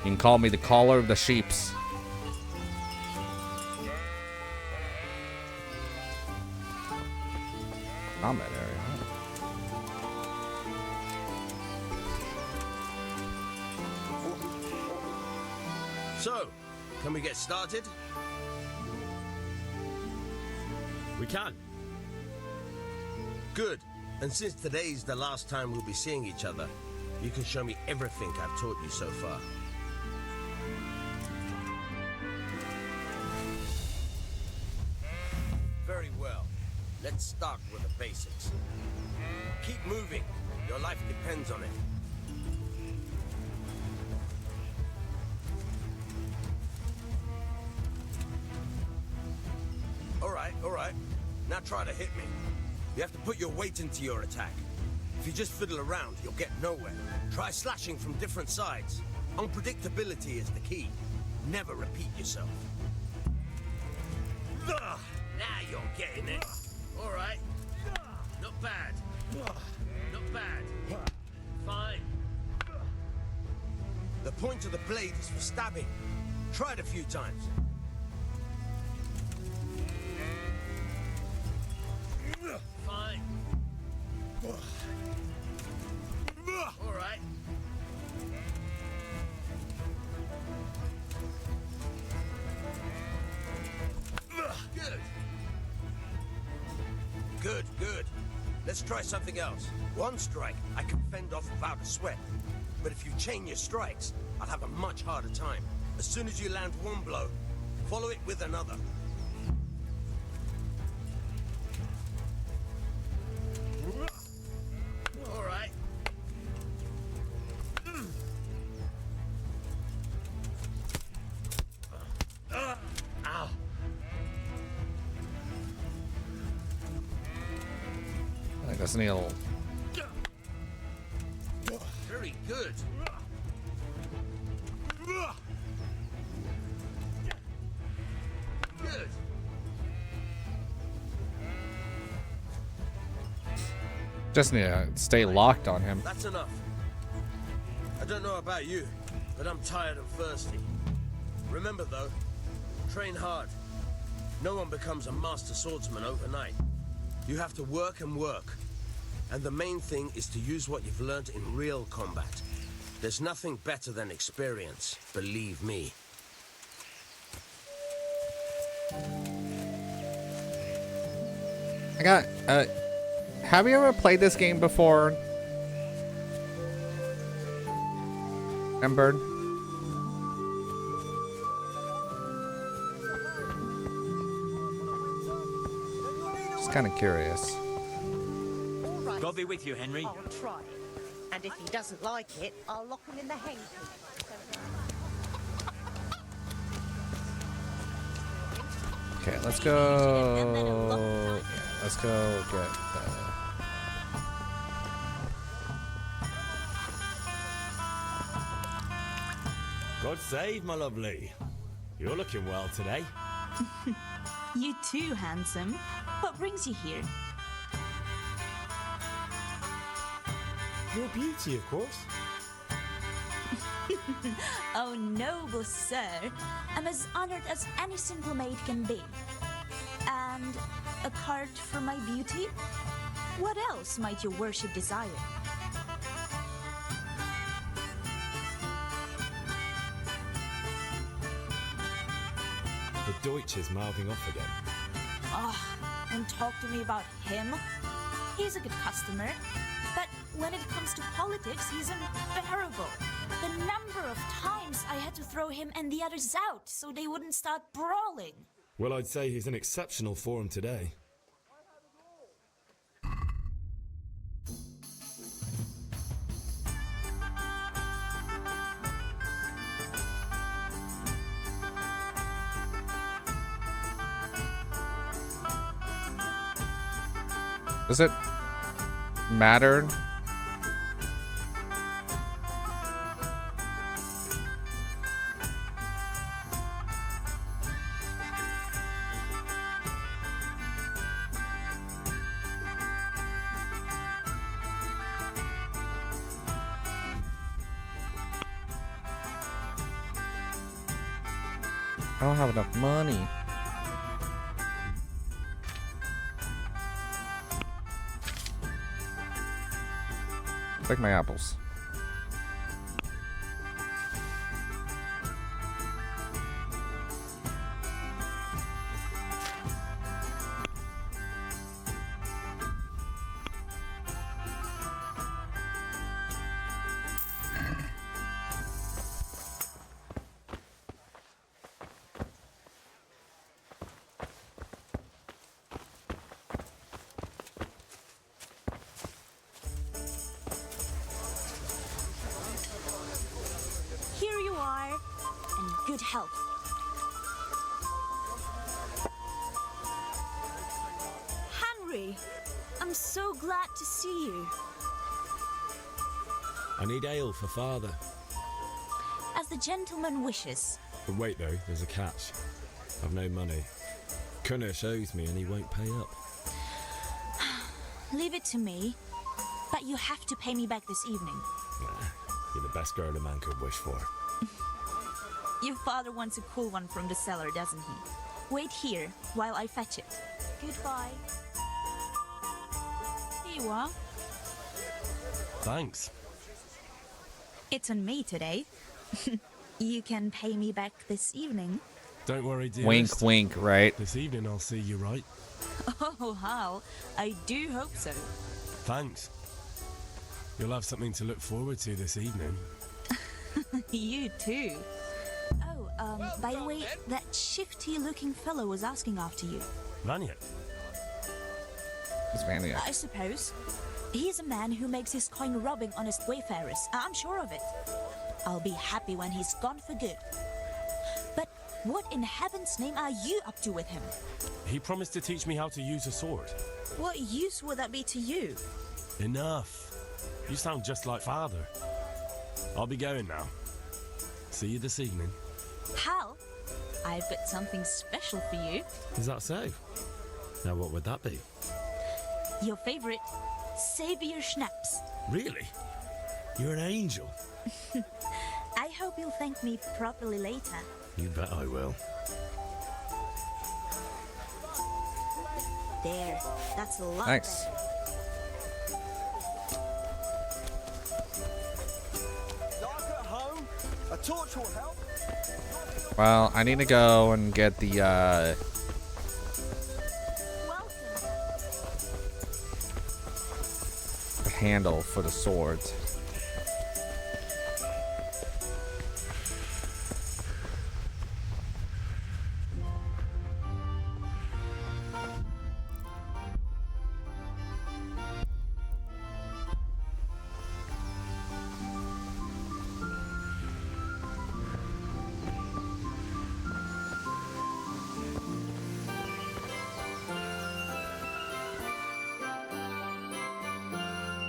You can call me the caller of the sheeps. Combat area, So, can we get started? We can. Good. And since today's the last time we'll be seeing each other, you can show me everything I've taught you so far. Very well. Let's start with the basics. Keep moving. Your life depends on it. All right. Now try to hit me. You have to put your weight into your attack. If you just fiddle around, you'll get nowhere. Try slashing from different sides. Unpredictability is the key. never repeat yourself. Ugh, now you're getting it. All right. Not bad. Not bad. Fine. The point of the blade is for stabbing. Try it a few times. Fine. All right. Good. Good, good. Let's try something else. One strike, I can fend off without a sweat. But if you chain your strikes, I'll have a much harder time. As soon as you land one blow, follow it with another. All right. Ow. I think that's Neil. Very good. Good. Just need to stay locked on him. That's enough. I don't know about you, but I'm tired and thirsty. Remember though, train hard. No one becomes a master swordsman overnight. You have to work and work. And the main thing is to use what you've learned in real combat. There's nothing better than experience, believe me. I got, have you ever played this game before? Ember? Just kind of curious. God be with you, Henry. I'll try. And if he doesn't like it, I'll lock him in the hen coop. Okay, let's go. Yeah, let's go get the. God save, my lovely. You're looking well today. You too, handsome. What brings you here? Your beauty, of course. Oh, noble sir. I'm as honored as any simple maid can be. And a cart for my beauty? What else might your worship desire? The Deutsch is mouthing off again. Oh, don't talk to me about him. He's a good customer. But when it comes to politics, he's unbearable. The number of times I had to throw him and the others out so they wouldn't start brawling. Well, I'd say he's in exceptional form today. Does it matter? I don't have enough money. Take my apples. Here you are, and good health. Henry, I'm so glad to see you. I need ale for father. As the gentleman wishes. But wait though, there's a catch. I've no money. Kunnish owes me and he won't pay up. Leave it to me. But you have to pay me back this evening. Nah, you're the best girl a man could wish for. Your father wants a cool one from the cellar, doesn't he? Wait here while I fetch it. Goodbye. Here you are. Thanks. It's on me today. You can pay me back this evening. Don't worry, dear. Wink, wink, right? This evening I'll see you, right? Oh, Hal. I do hope so. Thanks. You'll have something to look forward to this evening. You too. Oh, by the way, that shifty-looking fellow was asking after you. Vanya? It's Vanya. I suppose. He's a man who makes his coin robbing honest wayfarers. I'm sure of it. I'll be happy when he's gone for good. But what in heaven's name are you up to with him? He promised to teach me how to use a sword. What use would that be to you? Enough. You sound just like father. I'll be going now. See you this evening. Hal, I've got something special for you. Is that so? Now what would that be? Your favorite Savior Schnapps. Really? You're an angel. I hope you'll thank me properly later. You bet I will. There, that's a lot Thanks. better. Dark at home? A torch will help. Well, I need to go and get the handle for the swords.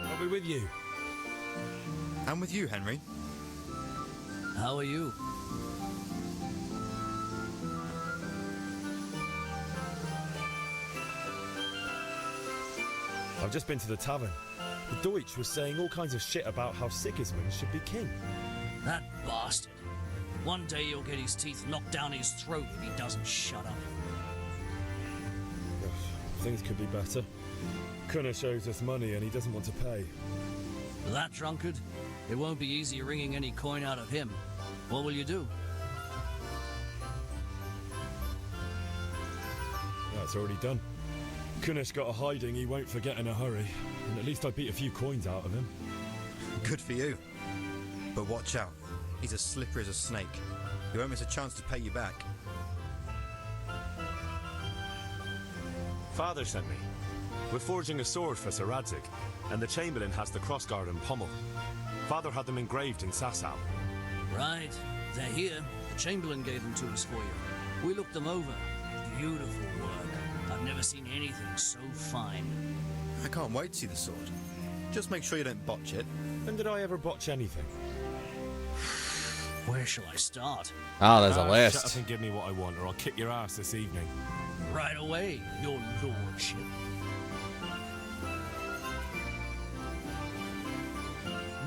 I'll be with you. I'm with you, Henry. How are you? I've just been to the tavern. The Deutsch was saying all kinds of shit about how Sigismund should be king. That bastard. One day you'll get his teeth knocked down his throat if he doesn't shut up. Things could be better. Kunnish owes us money and he doesn't want to pay. That drunkard? It won't be easy wringing any coin out of him. What will you do? That's already done. Kunnish got a hiding he won't forget in a hurry, and at least I beat a few coins out of him. Good for you. But watch out. He's as slippery as a snake. He won't miss a chance to pay you back. Father sent me. We're forging a sword for Sir Radzig, and the Chamberlain has the crossguard and pommel. Father had them engraved in Sasau. Right. They're here. The Chamberlain gave them to us for you. We looked them over. Beautiful work. I've never seen anything so fine. I can't wait to see the sword. Just make sure you don't botch it. When did I ever botch anything? Where shall I start? Oh, there's a Shut list. up and give me what I want, or I'll kick your ass this evening. Right away, your lordship.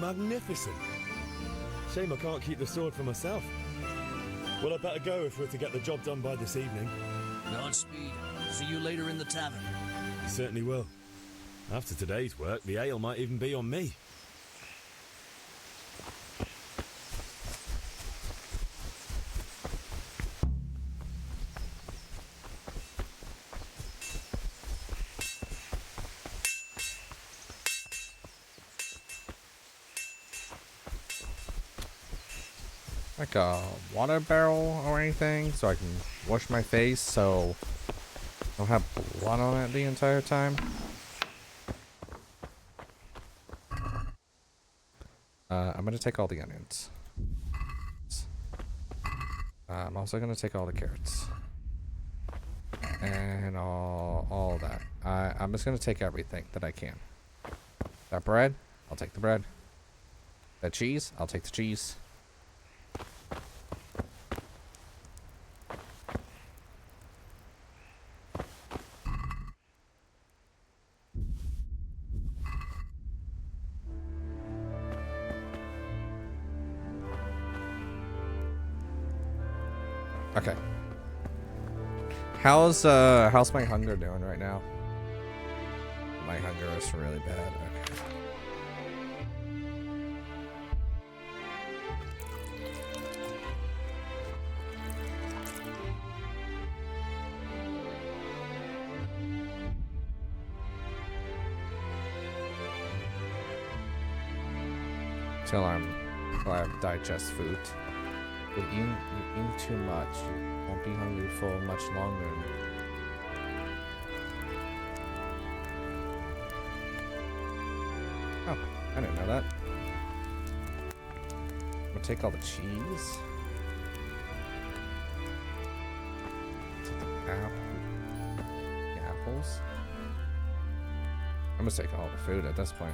Magnificent. Shame I can't keep the sword for myself. Well, I better go if we're to get the job done by this evening. Godspeed. See you later in the tavern. You certainly will. After today's work, the ale might even be on me. Like a water barrel or anything so I can wash my face so I don't have blood on it the entire time. I'm gonna take all the onions. I'm also gonna take all the carrots. And all that. I'm just gonna take everything that I can. That bread, I'll take the bread. That cheese, I'll take the cheese. Okay. How's my hunger doing right now? My hunger is really bad. Okay. Till I digest food. You're eating too much. You won't be hungry for much longer. Oh, I didn't know that. I'm gonna take all the cheese. Take the apples. I'm gonna take all the food at this point.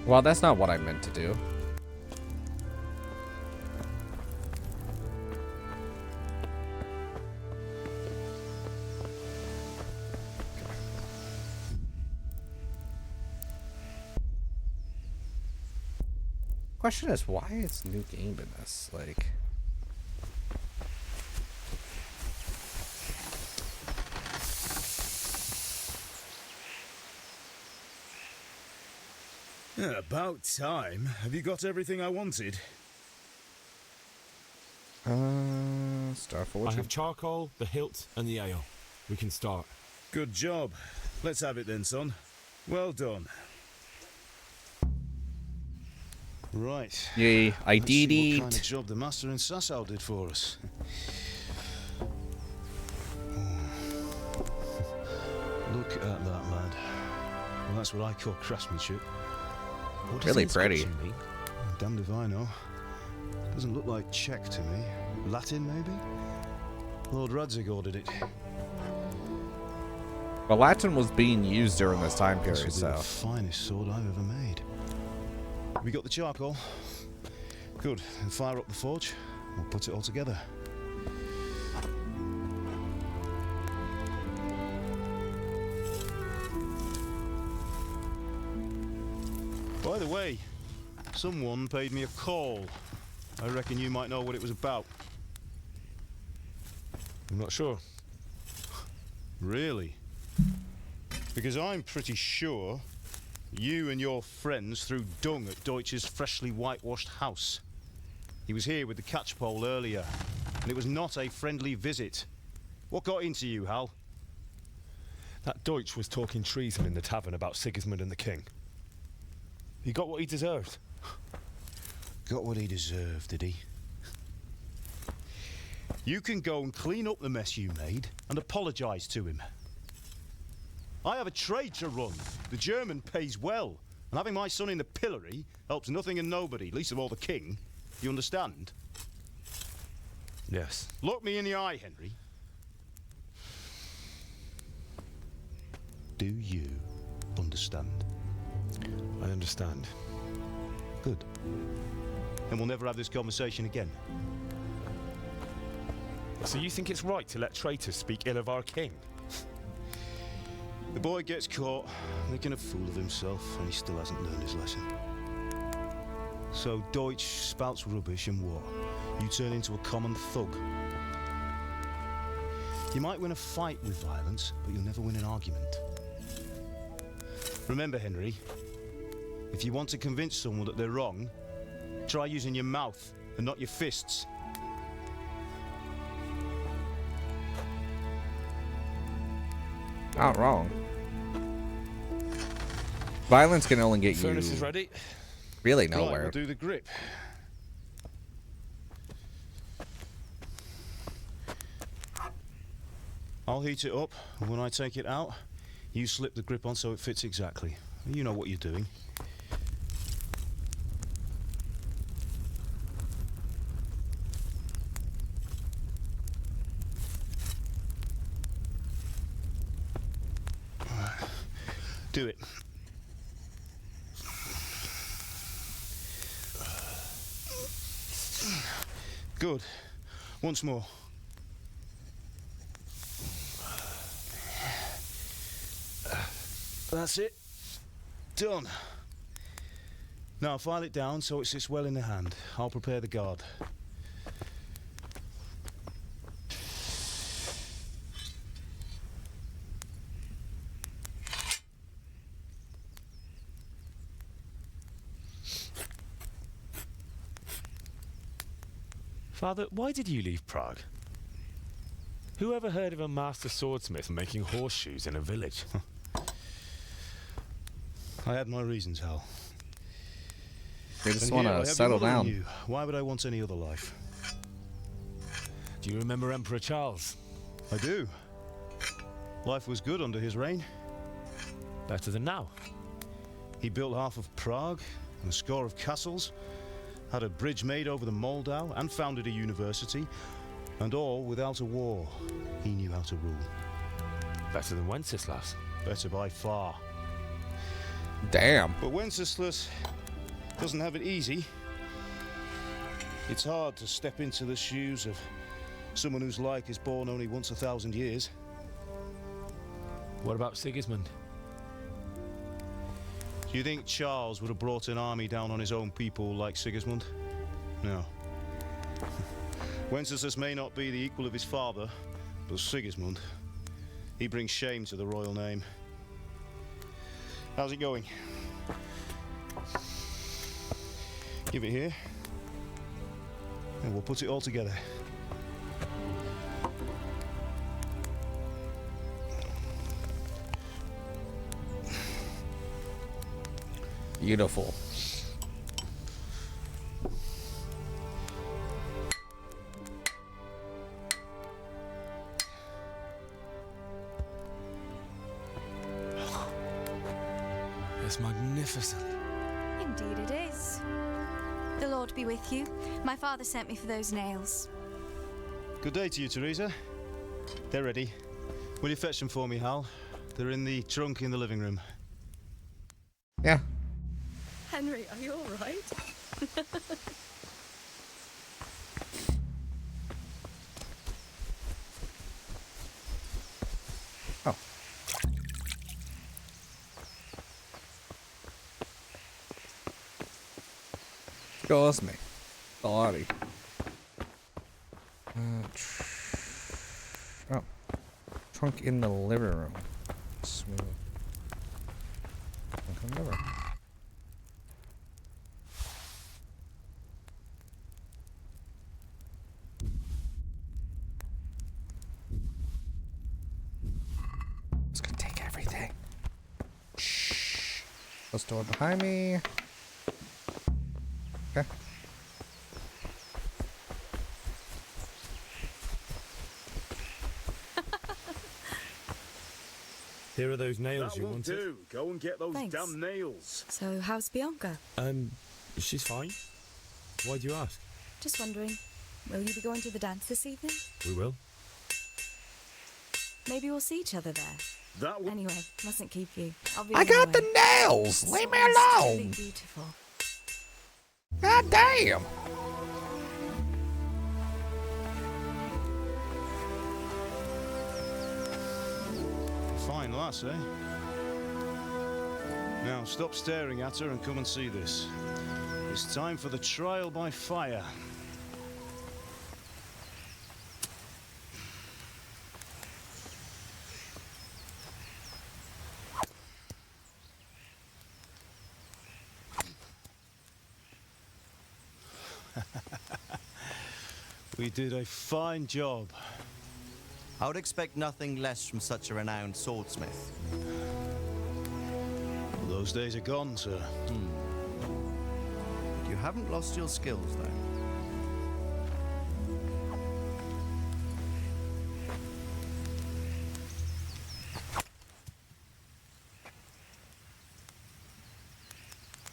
Well, that's not what I meant to do. Question is, why is new game in this? Like, yeah, about time. Have you got everything I wanted? Start forward. I have charcoal, the hilt, and the ale. We can start. Good job. Let's have it then, son. Well done. Right. Yay, I Let's did see it. what kind of job the master in Sasau did for us. Look at that, lad. Well, that's what I call craftsmanship. What does Really the pretty. inscription mean? Damned if I know. Doesn't look like Czech to me. Latin, maybe? Lord Radzig ordered it. But Latin was being used during this time period, This will be so. the finest sword I've ever made. We got the charcoal. Good. And fire up the forge. We'll put it all together. By the way, someone paid me a call. I reckon you might know what it was about. I'm not sure. Really? Because I'm pretty sure you and your friends threw dung at Deutsch's freshly whitewashed house. He was here with the catchpole earlier, and it was not a friendly visit. What got into you, Hal? That Deutsch was talking treason in the tavern about Sigismund and the king. He got what he deserved. Got what he deserved, did he? You can go and clean up the mess you made and apologise to him. I have a trade to run. The German pays well, and having my son in the pillory helps nothing and nobody, least of all the king. You understand? Yes. Look me in the eye, Henry. Do you understand? I understand. Good. Then we'll never have this conversation again. So you think it's right to let traitors speak ill of our king? The boy gets caught, making a fool of himself, and he still hasn't learned his lesson. So Deutsch spouts rubbish, and what? You turn into a common thug. You might win a fight with violence, but you'll never win an argument. Remember, Henry, if you want to convince someone that they're wrong, try using your mouth and not your fists. Not wrong. Violence can only get you Furnace is ready. really Right, nowhere. we'll do the grip. I'll heat it up, and when I take it out, you slip the grip on so it fits exactly. You know what you're doing. Do it. Good. Once more. That's it. Done. Now file it down so it sits well in the hand. I'll prepare the guard. Father, why did you leave Prague? Who ever heard of a master swordsmith making horseshoes in a village? I had my reasons, Hal. They just And want here I to have settle your mother and down. you. Why would I want any other life? Do you remember Emperor Charles? I do. Life was good under his reign. Better than now. He built half of Prague and a score of castles, had a bridge made over the Moldau, and founded a university, and all without a war. He knew how to rule. Better than Wenceslas. Better by far. Damn. But Wenceslas doesn't have it easy. It's hard to step into the shoes of someone whose like is born only once 1,000 years. What about Sigismund? Do you think Charles would have brought an army down on his own people like Sigismund? No. Wenceslas may not be the equal of his father, but Sigismund, he brings shame to the royal name. How's it going? Give it here, and we'll put it all together. Beautiful. It's magnificent. Indeed it is. The Lord be with you. My father sent me for those nails. Good day to you, Teresa. They're ready. Will you fetch them for me, Hal? They're in the trunk in the living room. Yeah. Henry, are you all right? Oh. Excuse me. Sorry. Oh. Trunk in the living room. Smooth. Trunk in the living room. It's gonna take everything. Shh. Close door behind me. Okay. Here are those nails That you will wanted. do. Go and get those Thanks. damn nails. So, how's Bianca? She's fine. Why do you ask? Just wondering, will you be going to the dance this evening? We will. Maybe we'll see each other there. That will... Anyway, mustn't keep you. I'll be I on my got way. the nails! Leave me alone! Really beautiful. God damn! Fine lass, eh? Now stop staring at her and come and see this. It's time for the trial by fire. We did a fine job. I would expect nothing less from such a renowned swordsmith. Those days are gone, sir. You haven't lost your skills, though.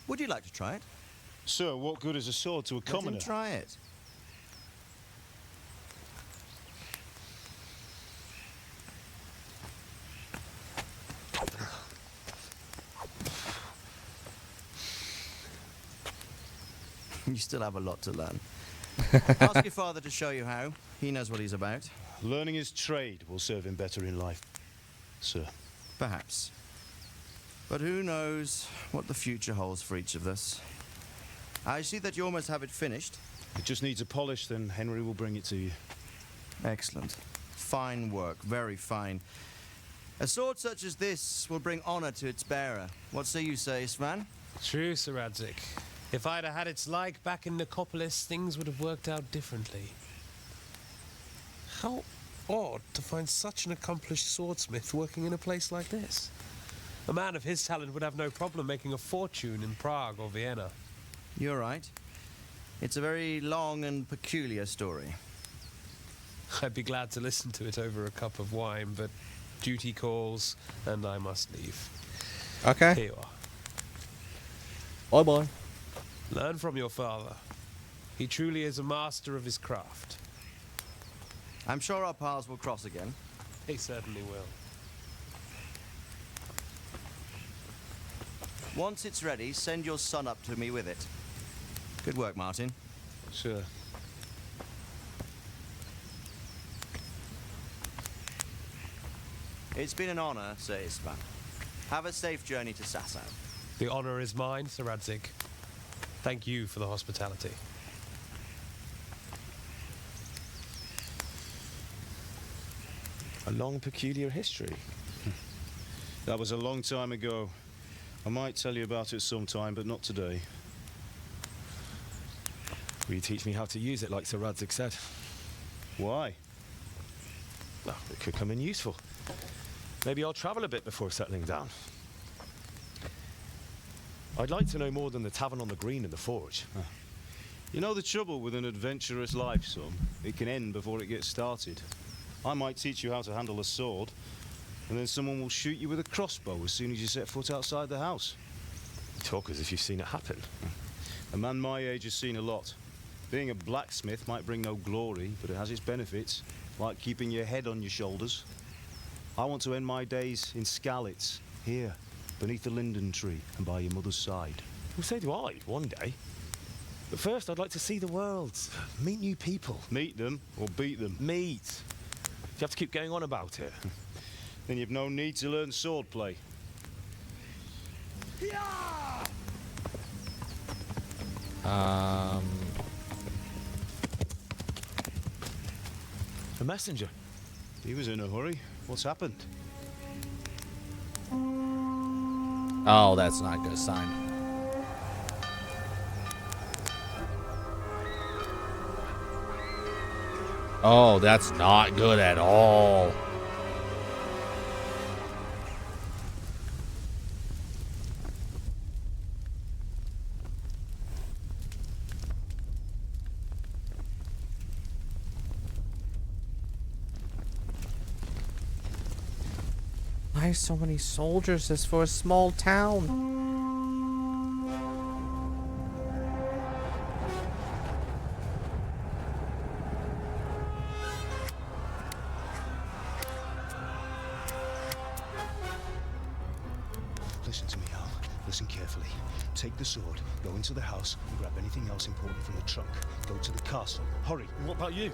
Would you like to try it? Sir, what good is a sword to a commoner? Let him try it. You still have a lot to learn. Ask your father to show you how. He knows what he's about. Learning his trade will serve him better in life, sir. Perhaps. But who knows what the future holds for each of us. I see that you almost have it finished. It just needs a polish, then Henry will bring it to you. Excellent. Fine work, very fine. A sword such as this will bring honor to its bearer. What say you, Svan? True, Sir Radzik. If I'd have had its like back in Nicopolis, things would have worked out differently. How odd to find such an accomplished swordsmith working in a place like this. A man of his talent would have no problem making a fortune in Prague or Vienna. You're right. It's a very long and peculiar story. I'd be glad to listen to it over a cup of wine, but duty calls, and I must leave. Okay. Here you Bye are. bye. Learn from your father. He truly is a master of his craft. I'm sure our paths will cross again. He certainly will. Once it's ready, send your son up to me with it. Good work, Martin. Sure. It's been an honor, Sir Istvan. Have a safe journey to Sasau. The honor is mine, Sir Radzik. Thank you for the hospitality. A long, peculiar history. That was a long time ago. I might tell you about it sometime, but not today. Will you teach me how to use it, like Sir Radzik said? Why? Well, it could come in useful. Maybe I'll travel a bit before settling down. I'd like to know more than the tavern on the green and the forge. You know the trouble with an adventurous life, son? It can end before it gets started. I might teach you how to handle a sword, and then someone will shoot you with a crossbow as soon as you set foot outside the house. You talk as if you've seen it happen. A man my age has seen a lot. Being a blacksmith might bring no glory, but it has its benefits, like keeping your head on your shoulders. I want to end my days in Skalitz, here, beneath the linden tree and by your mother's side. Well, so do I, one day. But first, I'd like to see the world, meet new people. Meet them or beat them? Meet. You have to keep going on about it. Then you've no need to learn swordplay. A messenger. He was in a hurry. What's happened? Oh, that's not a good sign. Oh, that's not good at all. Why so many soldiers? This for a small town. Listen to me, Al. Listen carefully. Take the sword, go into the house, and grab anything else important from the trunk. Go to the castle. Hurry. What about you?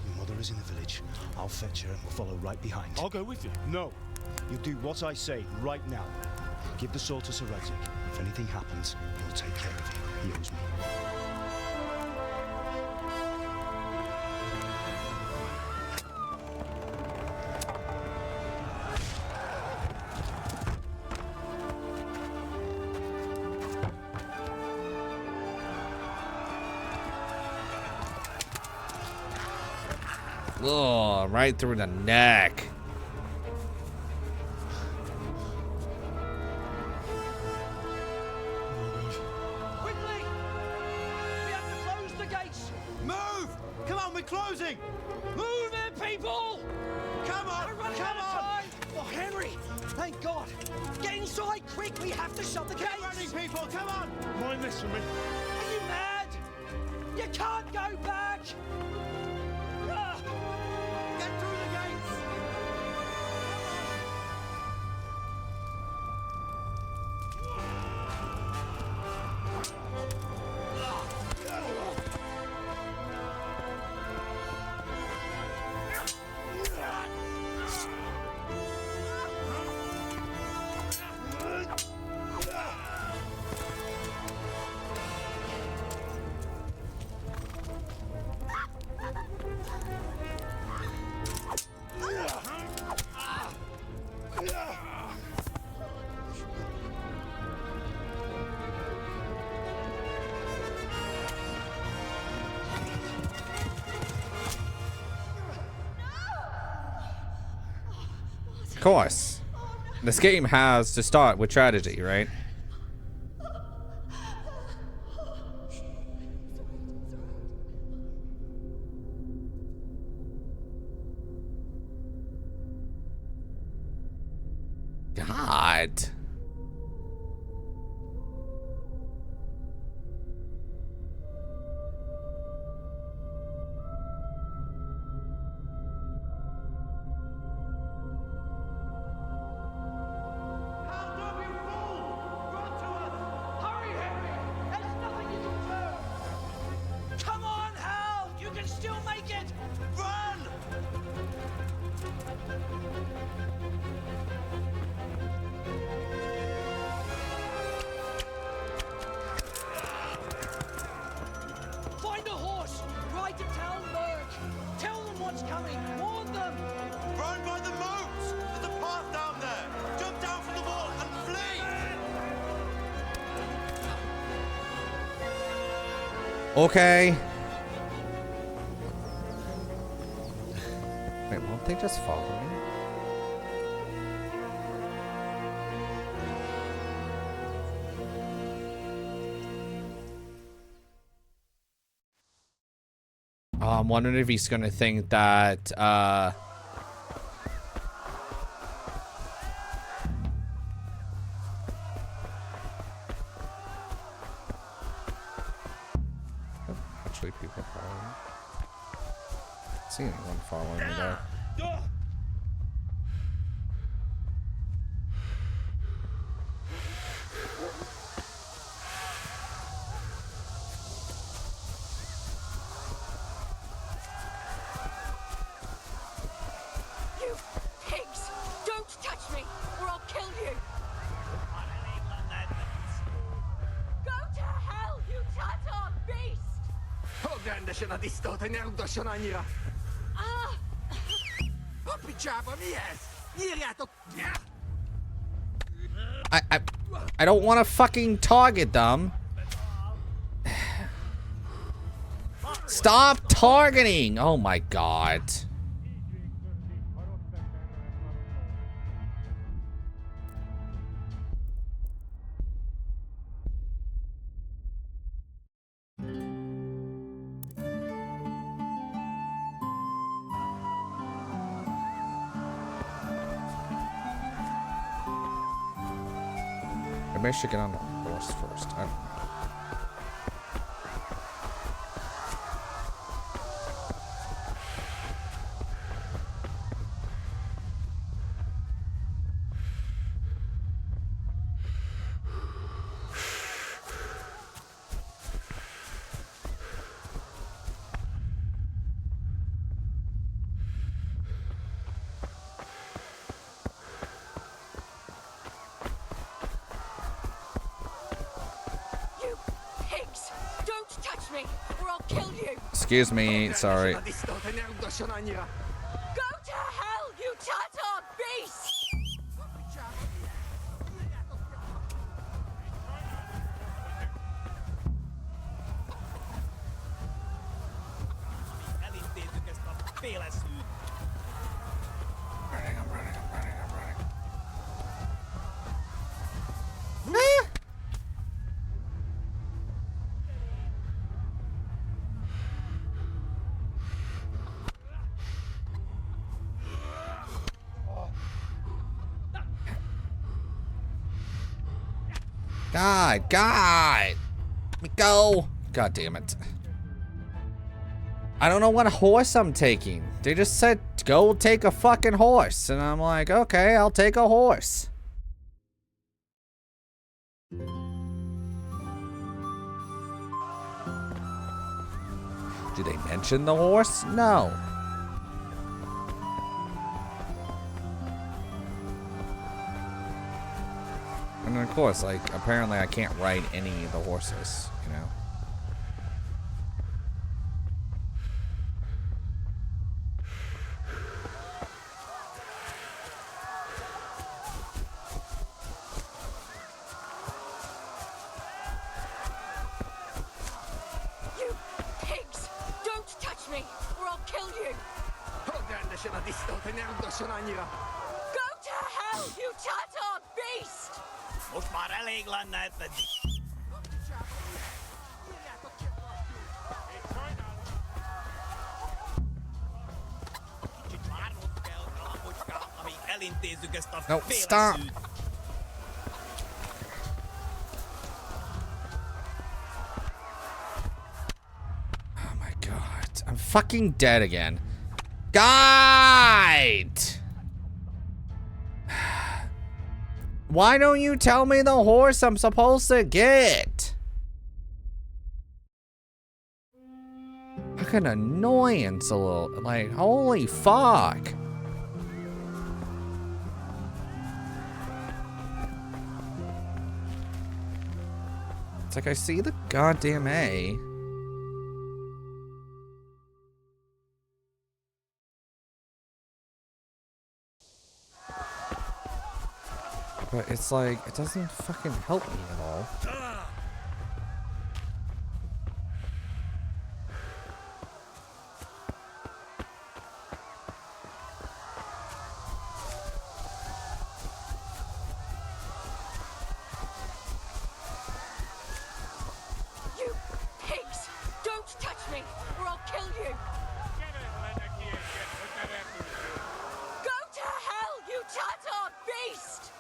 Your mother is in the village. I'll fetch her and we'll follow right behind. I'll go with you. No. You do what I say right now. Give the sword to Sir Radzik. If anything happens, he'll take care of you. He owes me. Oh, right through the neck. Quickly! We have to close the gates! Move! Come on, we're closing! Move it, people! Come on! Come on! Oh, Henry! Thank God! Get inside, quick! We have to shut the gates! Get running, people! Come on! Mind this for me. Are you mad? You can't go back! Ah! Get through the gates! Of course. This game has to start with tragedy, right? God. Hurry, Henry! There's nothing you can do! Come on, Hal! You can still make it! Run! Find a horse! Ride to town, Merc! Tell them what's coming! Warn them! Run by the moat! There's a path down there! Jump down from the wall and flee! Okay. Wait, won't they just follow me? Oh, I'm wondering if he's gonna think that, actually people following me. I don't see anyone following me though. You pigs! Don't touch me, or I'll kill you! Go to hell, you Tatar beast! Ogląda się na istotę nieudosionańra. Ah! Popiczaba mi jest! Nie to... I don't want to fucking target them. Stop targeting! Oh my god. Maybe I should get on the horse first. I don't know. Excuse me, sorry. Go to hell, you Tatar beast! God. Let me go. God damn it. I don't know what horse I'm taking. They just said, go take a fucking horse. And I'm like, okay, I'll take a horse. Do they mention the horse? No. And then of course, like, apparently I can't ride any of the horses, you know? You pigs! Don't touch me, or I'll kill you! Go to hell, you Tatar beast! No, stop! Oh my god. I'm fucking dead again. Guide! Why don't you tell me the horse I'm supposed to get? Fucking annoyance a little. Like, holy fuck. It's like I see the goddamn A. But it's like, it doesn't fucking help me at all. You pigs! Don't touch me, or I'll kill you! Go to hell, you Tatar beast!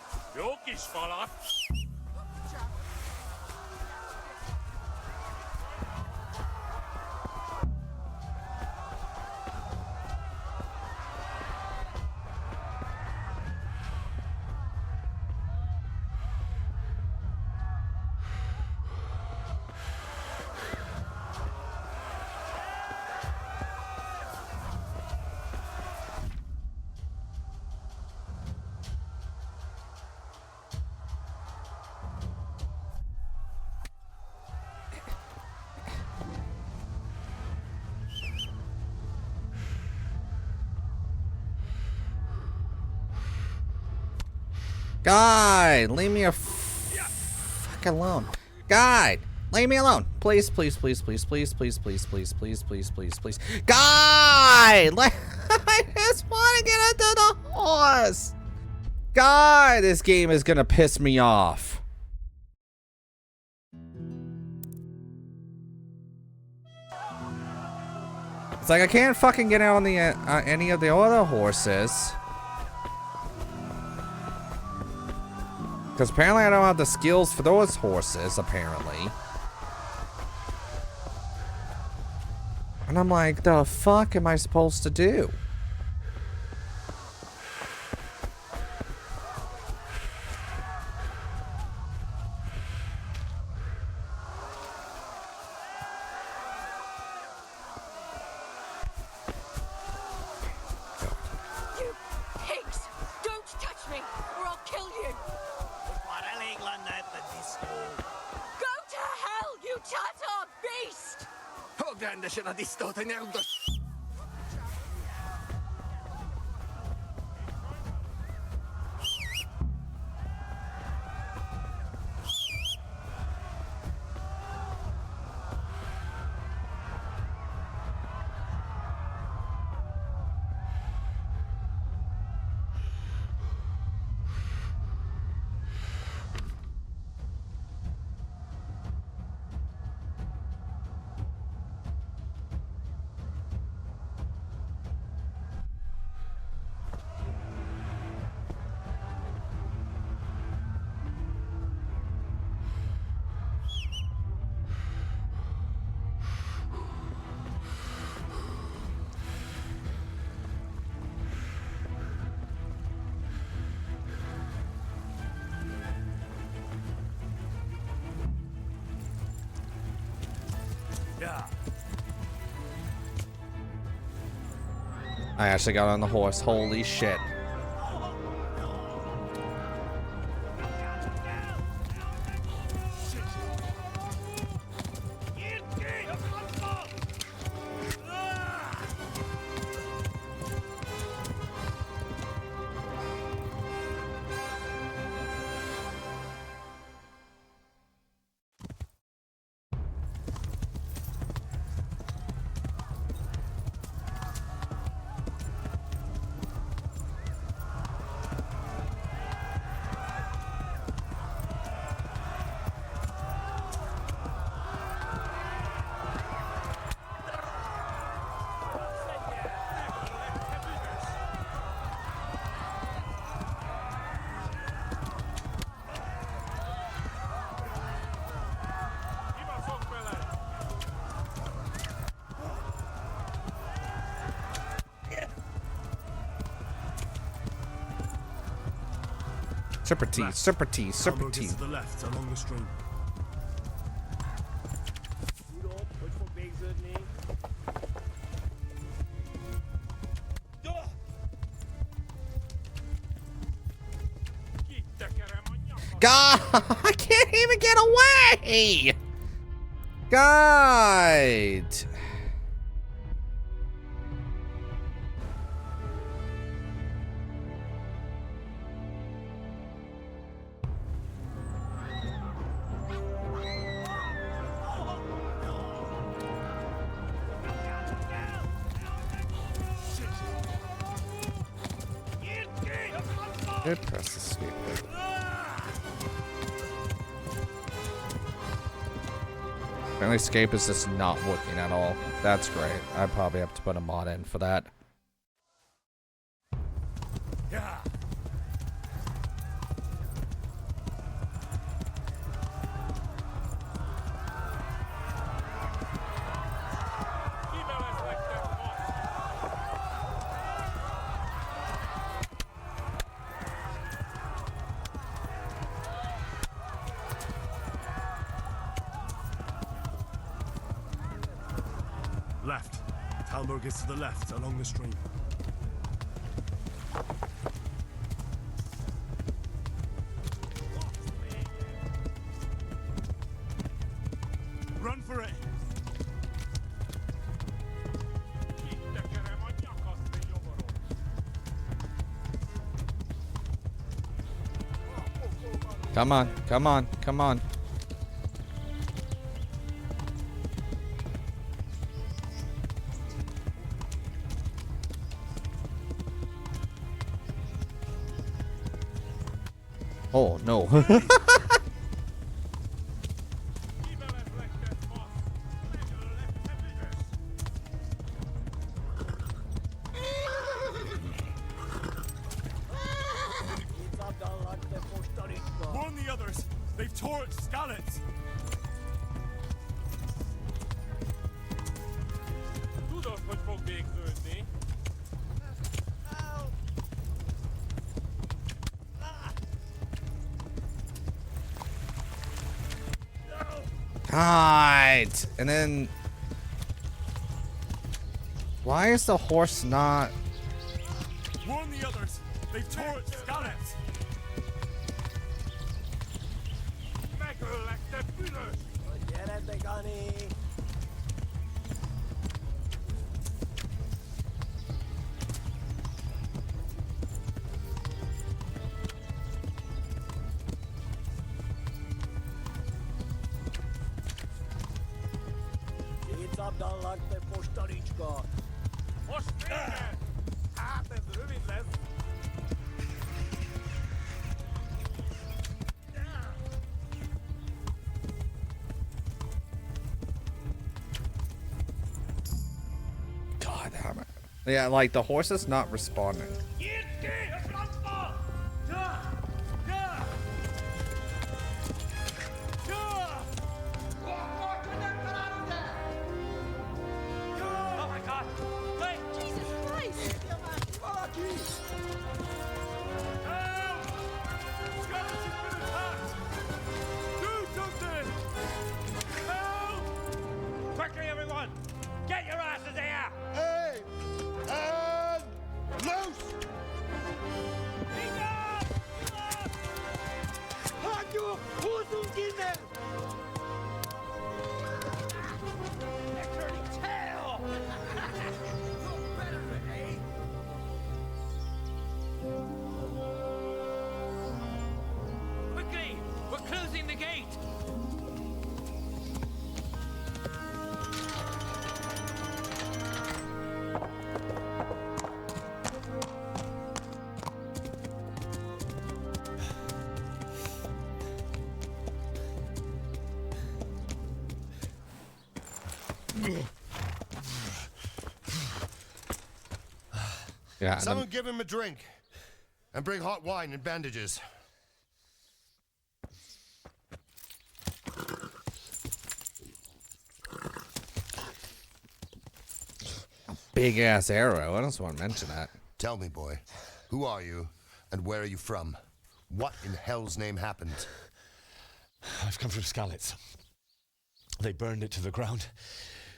Guide, leave me fuck alone. Guide, leave me alone. Please, please, please, please, please, please, please, please, please, please, please, please. Guide! I just want to get into the horse. God, this game is gonna piss me off. It's like I can't fucking get on the any of the other horses. Because apparently I don't have the skills for those horses, apparently. And I'm like, the fuck am I supposed to do? You pigs! Don't touch me, or I'll kill you! Go to hell, you Tatar beast! I actually got on the horse. Holy shit. Serpentine, serpentine, serpentine. To the left along the stream. God, I can't even get away! God! Did press escape. Apparently escape is just not working at all. That's great. I probably have to put a mod in for that. Yeah. Left. Talmor gets to the left along the stream. Run for it. Come on, come on, come on. Oh no. Warn the others. They've torched Skalitz. God. And then why is the horse not? Warn the others. They've torched Skalitz. God damn it. Yeah, like the horse is not responding. Oh my God! Wait! Jesus Christ! Quickly, everyone! Get your asses here! Hey! Yeah. Someone give him a drink. And bring hot wine and bandages. Big ass arrow. I just want to mention that. Tell me, boy, who are you and where are you from? What in hell's name happened? I've come from Skalitz. They burned it to the ground.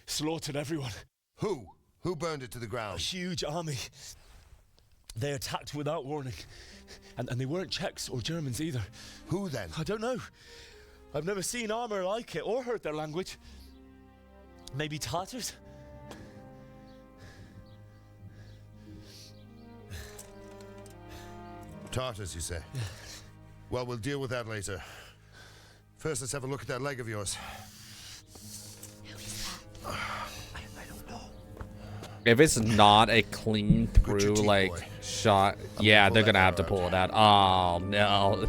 Slaughtered everyone. Who? Who burned it to the ground? A huge army. They attacked without warning. And they weren't Czechs or Germans either. Who then? I don't know. I've never seen armor like it or heard their language. Maybe Tatars? Tartars, you say? Yeah. Well, we'll deal with that later. First, let's have a look at that leg of yours. I don't know. If it's not a clean through, like, shot, yeah, they're gonna have to pull it out. Oh, no.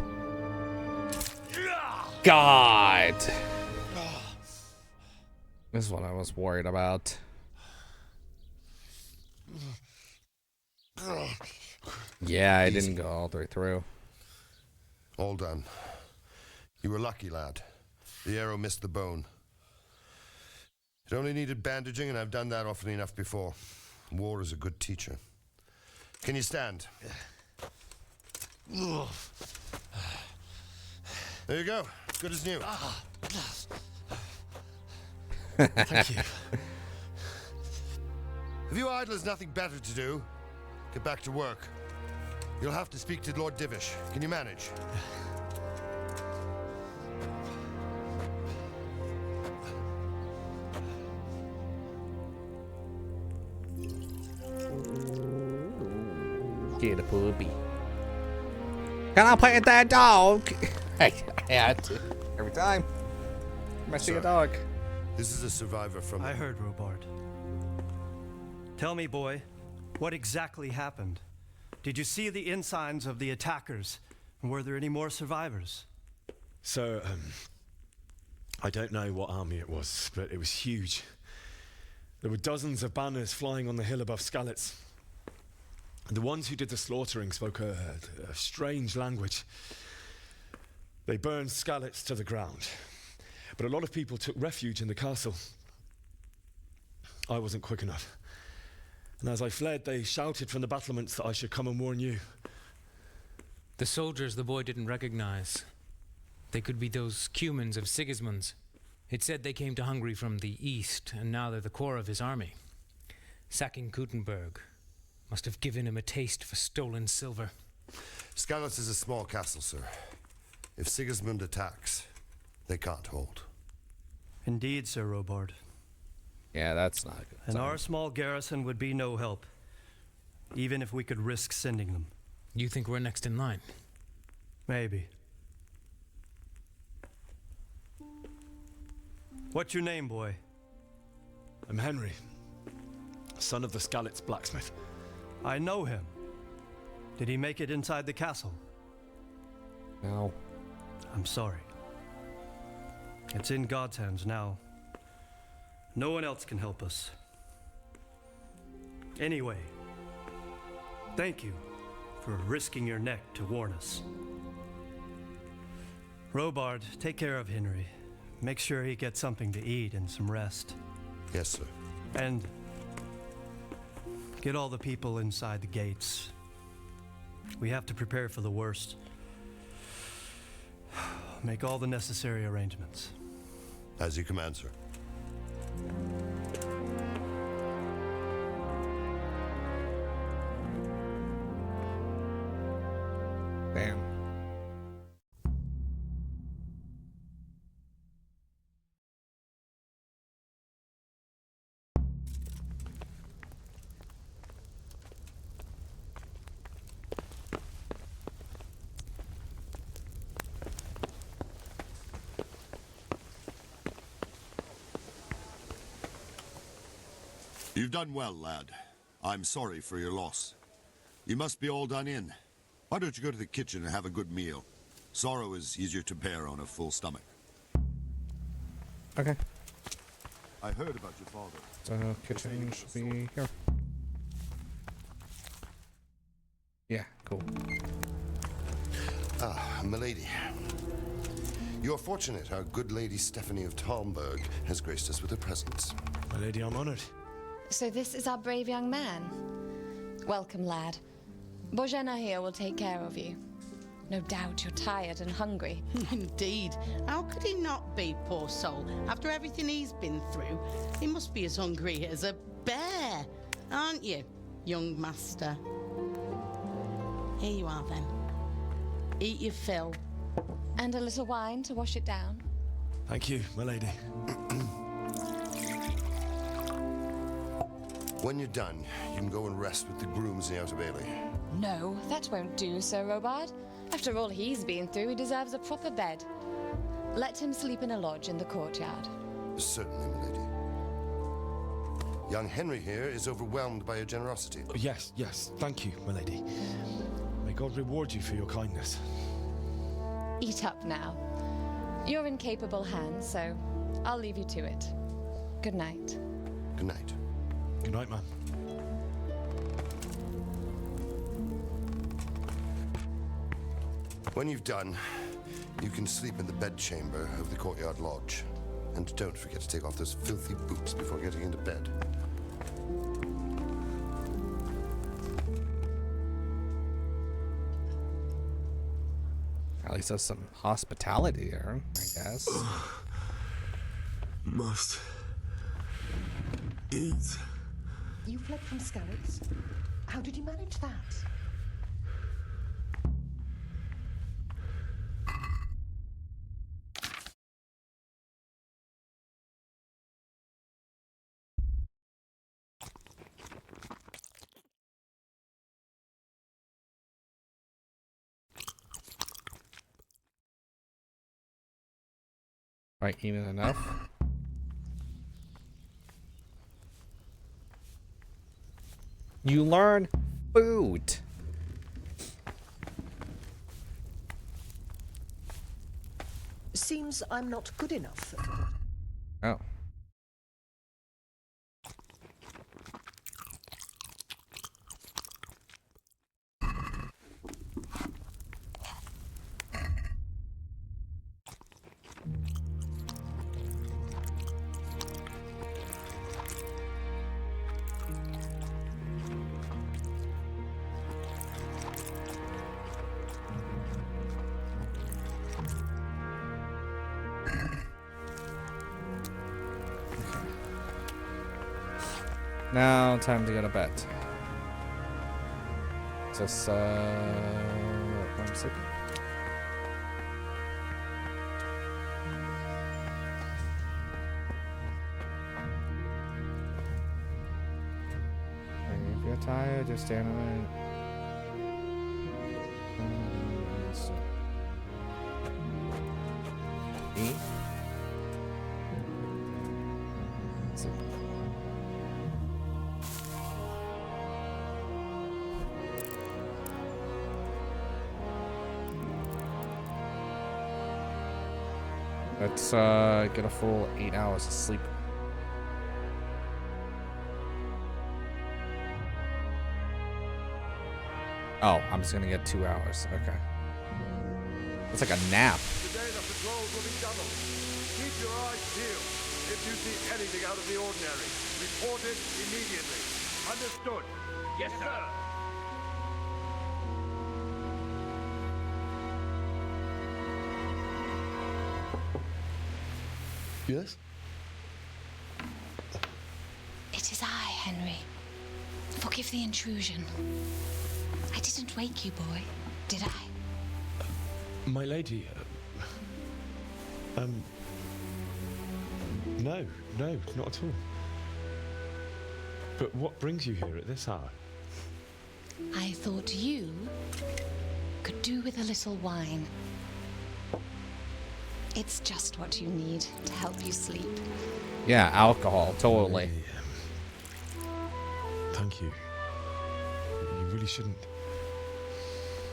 God. This is what I was worried about. Yeah, I didn't go all the way through. All done. You were lucky, lad. The arrow missed the bone. It only needed bandaging, and I've done that often enough before. War is a good teacher. Can you stand? There you go. Good as new. Thank you. If you idlers nothing better to do, get back to work. You'll have to speak to Lord Divish. Can you manage? Get a puppy. Can I pet that dog? I had to. Every time. I see a dog. This is a survivor from... I heard, Robard. Tell me, boy, what exactly happened? Did you see the ensigns of the attackers? And were there any more survivors? So, I don't know what army it was, but it was huge. There were dozens of banners flying on the hill above Skalitz. The ones who did the slaughtering spoke a strange language. They burned Skalitz to the ground. But a lot of people took refuge in the castle. I wasn't quick enough. And as I fled, they shouted from the battlements that I should come and warn you. The soldiers the boy didn't recognize. They could be those Cumans of Sigismund's. It said they came to Hungary from the east, and now they're the core of his army. Sacking Gutenberg must have given him a taste for stolen silver. Skalitz is a small castle, sir. If Sigismund attacks, they can't hold. Indeed, Sir Robard. Yeah, that's not good. And our small garrison would be no help, even if we could risk sending them. You think we're next in line? Maybe. What's your name, boy? I'm Henry, son of the Skalitz blacksmith. I know him. Did he make it inside the castle? No. I'm sorry. It's in God's hands now. No one else can help us. Anyway, thank you for risking your neck to warn us. Robard, take care of Henry. Make sure he gets something to eat and some rest. Yes, sir. And get all the people inside the gates. We have to prepare for the worst. Make all the necessary arrangements. As you command, sir. Damn. You've done well, lad. I'm sorry for your loss. You must be all done in. Why don't you go to the kitchen and have a good meal? Sorrow is easier to bear on a full stomach. Okay. I heard about your father. So, kitchen should be here. Yeah, cool. Ah, milady. You are fortunate our good lady Stephanie of Talmberg has graced us with her presence. My lady, I'm honored. So this is our brave young man. Welcome, lad. Bojena here will take care of you. No doubt you're tired and hungry. Indeed. How could he not be, poor soul? After everything he's been through, he must be as hungry as a bear, aren't you, young master? Here you are, then. Eat your fill. And a little wine to wash it down. Thank you, my lady. When you're done, you can go and rest with the grooms in the Outer Bailey. No, that won't do, Sir Robard. After all he's been through, he deserves a proper bed. Let him sleep in a lodge in the courtyard. Certainly, milady. Young Henry here is overwhelmed by your generosity. Yes, yes, thank you, my lady. May God reward you for your kindness. Eat up now. You're in capable hands, so I'll leave you to it. Good night. Good night. Good night, man. When you've done, you can sleep in the bedchamber of the courtyard lodge. And don't forget to take off those filthy boots before getting into bed. At least there's some hospitality there, I guess. Must eat. You fled from Skalitz? How did you manage that? Right, even enough. You learn food. Seems I'm not good enough. Oh. Now, time to go to bed. Just, I'm sleeping. If you're tired, just stand on it. Eat. Sleep. Let's get a full 8 hours of sleep. Oh, I'm just gonna get 2 hours. Okay. It's like a nap. Today the patrols will be doubled. Keep your eyes peeled. If you see anything out of the ordinary, report it immediately. Understood? Yes, sir. Yes? It is I, Henry. Forgive the intrusion. I didn't wake you, boy, did I? My lady, no, not at all. But what brings you here at this hour? I thought you could do with a little wine. It's just what you need to help you sleep. Yeah, alcohol, totally. Thank you. You really shouldn't.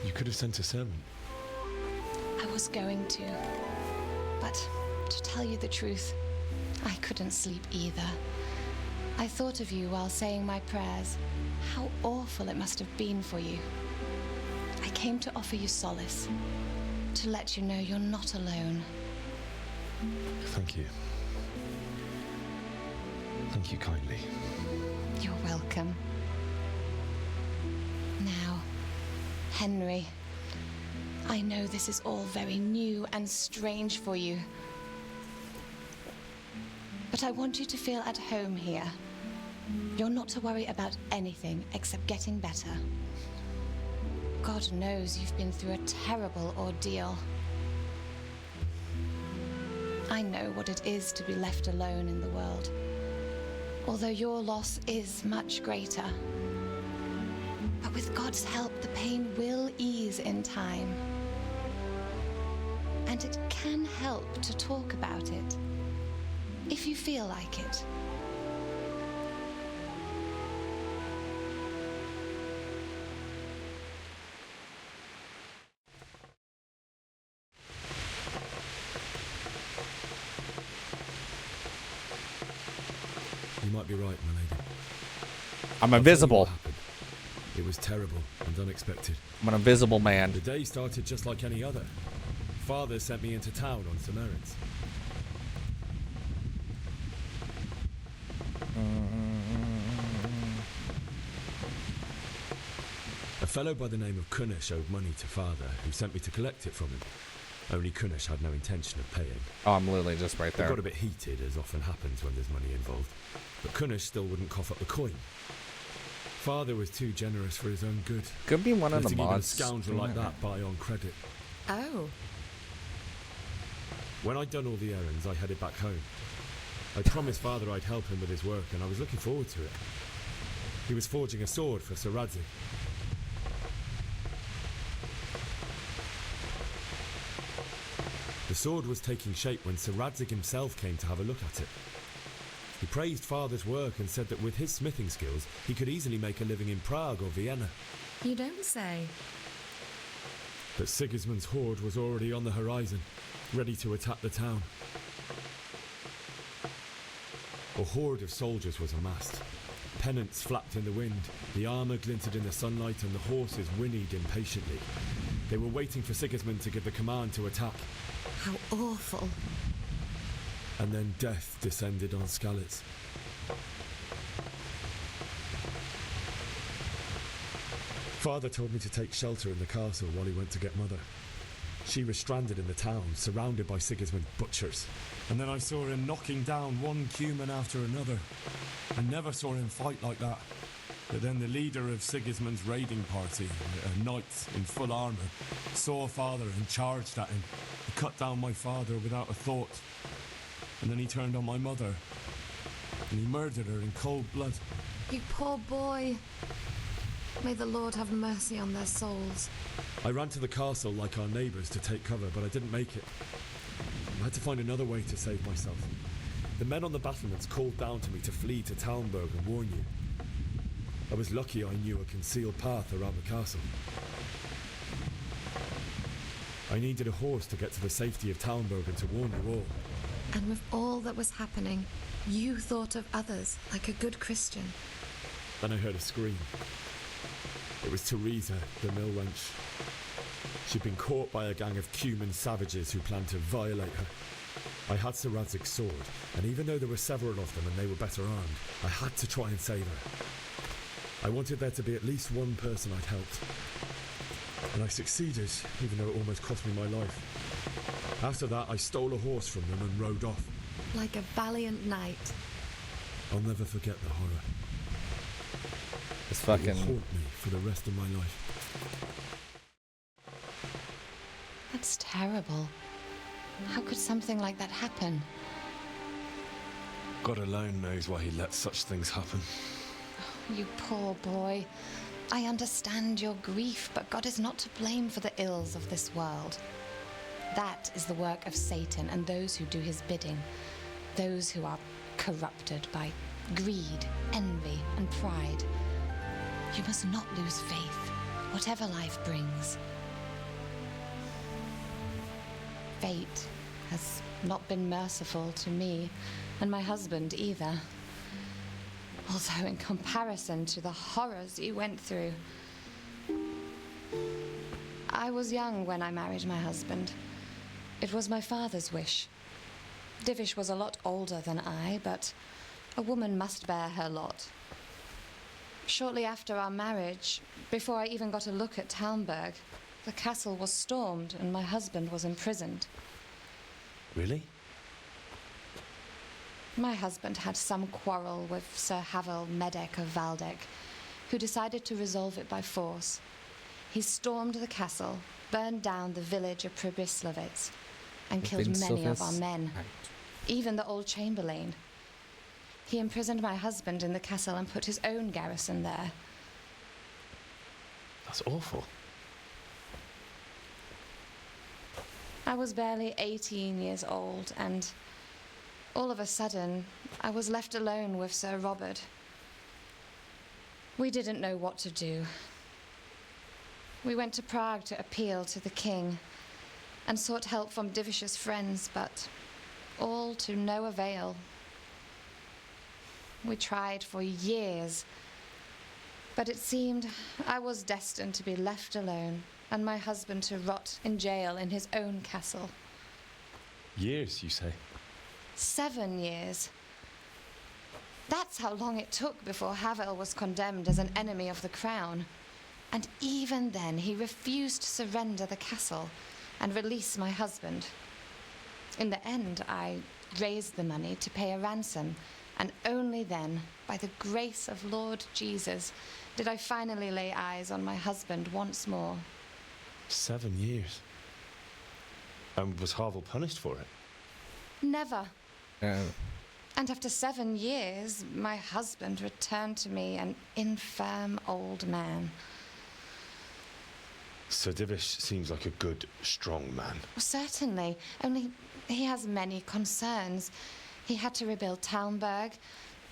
You could have sent a servant. I was going to, but to tell you the truth, I couldn't sleep either. I thought of you while saying my prayers. How awful it must have been for you. came to offer you solace, to let you know you're not alone. Thank you. Thank you kindly. You're welcome. Now, Henry, I know this is all very new and strange for you, but I want you to feel at home here. You're not to worry about anything except getting better. God knows you've been through a terrible ordeal. I know what it is to be left alone in the world, although your loss is much greater. But with God's help, the pain will ease in time. And it can help to talk about it, if you feel like it. You might be right, my lady. I'm invisible. It was terrible and unexpected. I'm an invisible man. The day started just like any other. Father sent me into town on some errands. A fellow by the name of Kunish owed money to Father, who sent me to collect it from him. Only Kunish had no intention of paying. Oh, I'm literally just right there. It got a bit heated, as often happens when there's money involved. But Kunish still wouldn't cough up the coin. Father was too generous for his own good. Could be one of the letting even a mods. scoundrel like that buy on credit. Oh. When I'd done all the errands, I headed back home. I promised Father I'd help him with his work, and I was looking forward to it. He was forging a sword for Sir Radzik. The sword was taking shape when Sir Radzik himself came to have a look at it. He praised Father's work and said that with his smithing skills, he could easily make a living in Prague or Vienna. You don't say. But Sigismund's horde was already on the horizon, ready to attack the town. A horde of soldiers was amassed. Pennants flapped in the wind, the armour glinted in the sunlight, and the horses whinnied impatiently. They were waiting for Sigismund to give the command to attack. How awful. And then death descended on Skalitz. Father told me to take shelter in the castle while he went to get Mother. She was stranded in the town, surrounded by Sigismund's butchers. And then I saw him knocking down one Cuman after another. I never saw him fight like that. But then the leader of Sigismund's raiding party, a knight in full armour, saw Father and charged at him. He cut down my father without a thought. And then he turned on my mother. And he murdered her in cold blood. You poor boy. May the Lord have mercy on their souls. I ran to the castle like our neighbours to take cover, but I didn't make it. I had to find another way to save myself. The men on the battlements called down to me to flee to Talmberg and warn you. I was lucky I knew a concealed path around the castle. I needed a horse to get to the safety of Talmberg and to warn you all. And with all that was happening, you thought of others like a good Christian. Then I heard a scream. It was Teresa, the mill wench. She'd been caught by a gang of Cuman savages who planned to violate her. I had Sir Radzig's sword, and even though there were several of them and they were better armed, I had to try and save her. I wanted there to be at least one person I'd helped. And I succeeded, even though it almost cost me my life. After that, I stole a horse from them and rode off. Like a valiant knight. I'll never forget the horror. It's fucking... It will haunt me for the rest of my life. That's terrible. How could something like that happen? God alone knows why he lets such things happen. You poor boy. I understand your grief, but God is not to blame for the ills of this world. That is the work of Satan and those who do his bidding. Those who are corrupted by greed, envy, and pride. You must not lose faith, whatever life brings. Fate has not been merciful to me, and my husband either. Although in comparison to the horrors you went through, I was young when I married my husband. It was my father's wish. Divish was a lot older than I, but a woman must bear her lot. Shortly after our marriage, before I even got a look at Talmberg, the castle was stormed and my husband was imprisoned. Really? My husband had some quarrel with Sir Havel Medek of Valdek, who decided to resolve it by force. He stormed the castle, burned down the village of Pribyslavitz, and killed many of our men, even the old chamberlain. He imprisoned my husband in the castle and put his own garrison there. That's awful. I was barely 18 years old, and all of a sudden, I was left alone with Sir Robert. We didn't know what to do. We went to Prague to appeal to the king and sought help from Divish's friends, but all to no avail. We tried for years, but it seemed I was destined to be left alone and my husband to rot in jail in his own castle. Years, you say? 7 years. That's how long it took before Havel was condemned as an enemy of the crown. And even then, he refused to surrender the castle and release my husband. In the end, I raised the money to pay a ransom, and only then, by the grace of Lord Jesus, did I finally lay eyes on my husband once more. 7 years. And was Havel punished for it? Never. Oh. And after 7 years, my husband returned to me an infirm old man. Sir Divish seems like a good, strong man. Well, certainly, only he has many concerns. He had to rebuild Talmberg.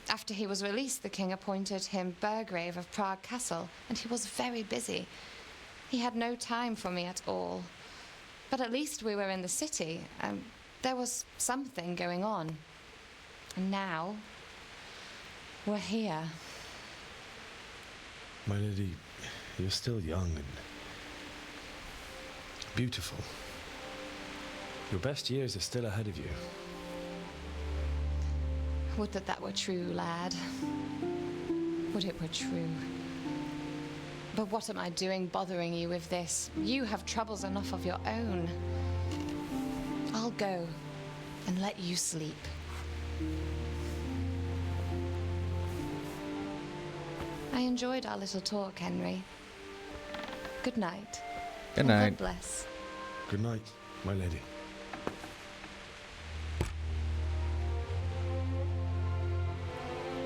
After he was released, the king appointed him Burgrave of Prague Castle, and he was very busy. He had no time for me at all. But at least we were in the city, and there was something going on. And now, we're here. My lady, you're still young and beautiful. Your best years are still ahead of you. Would that that were true, lad. Would it were true. But what am I doing bothering you with this? You have troubles enough of your own. I'll go and let you sleep. I enjoyed our little talk, Henry. Good night. Good night. God bless. Good night, my lady.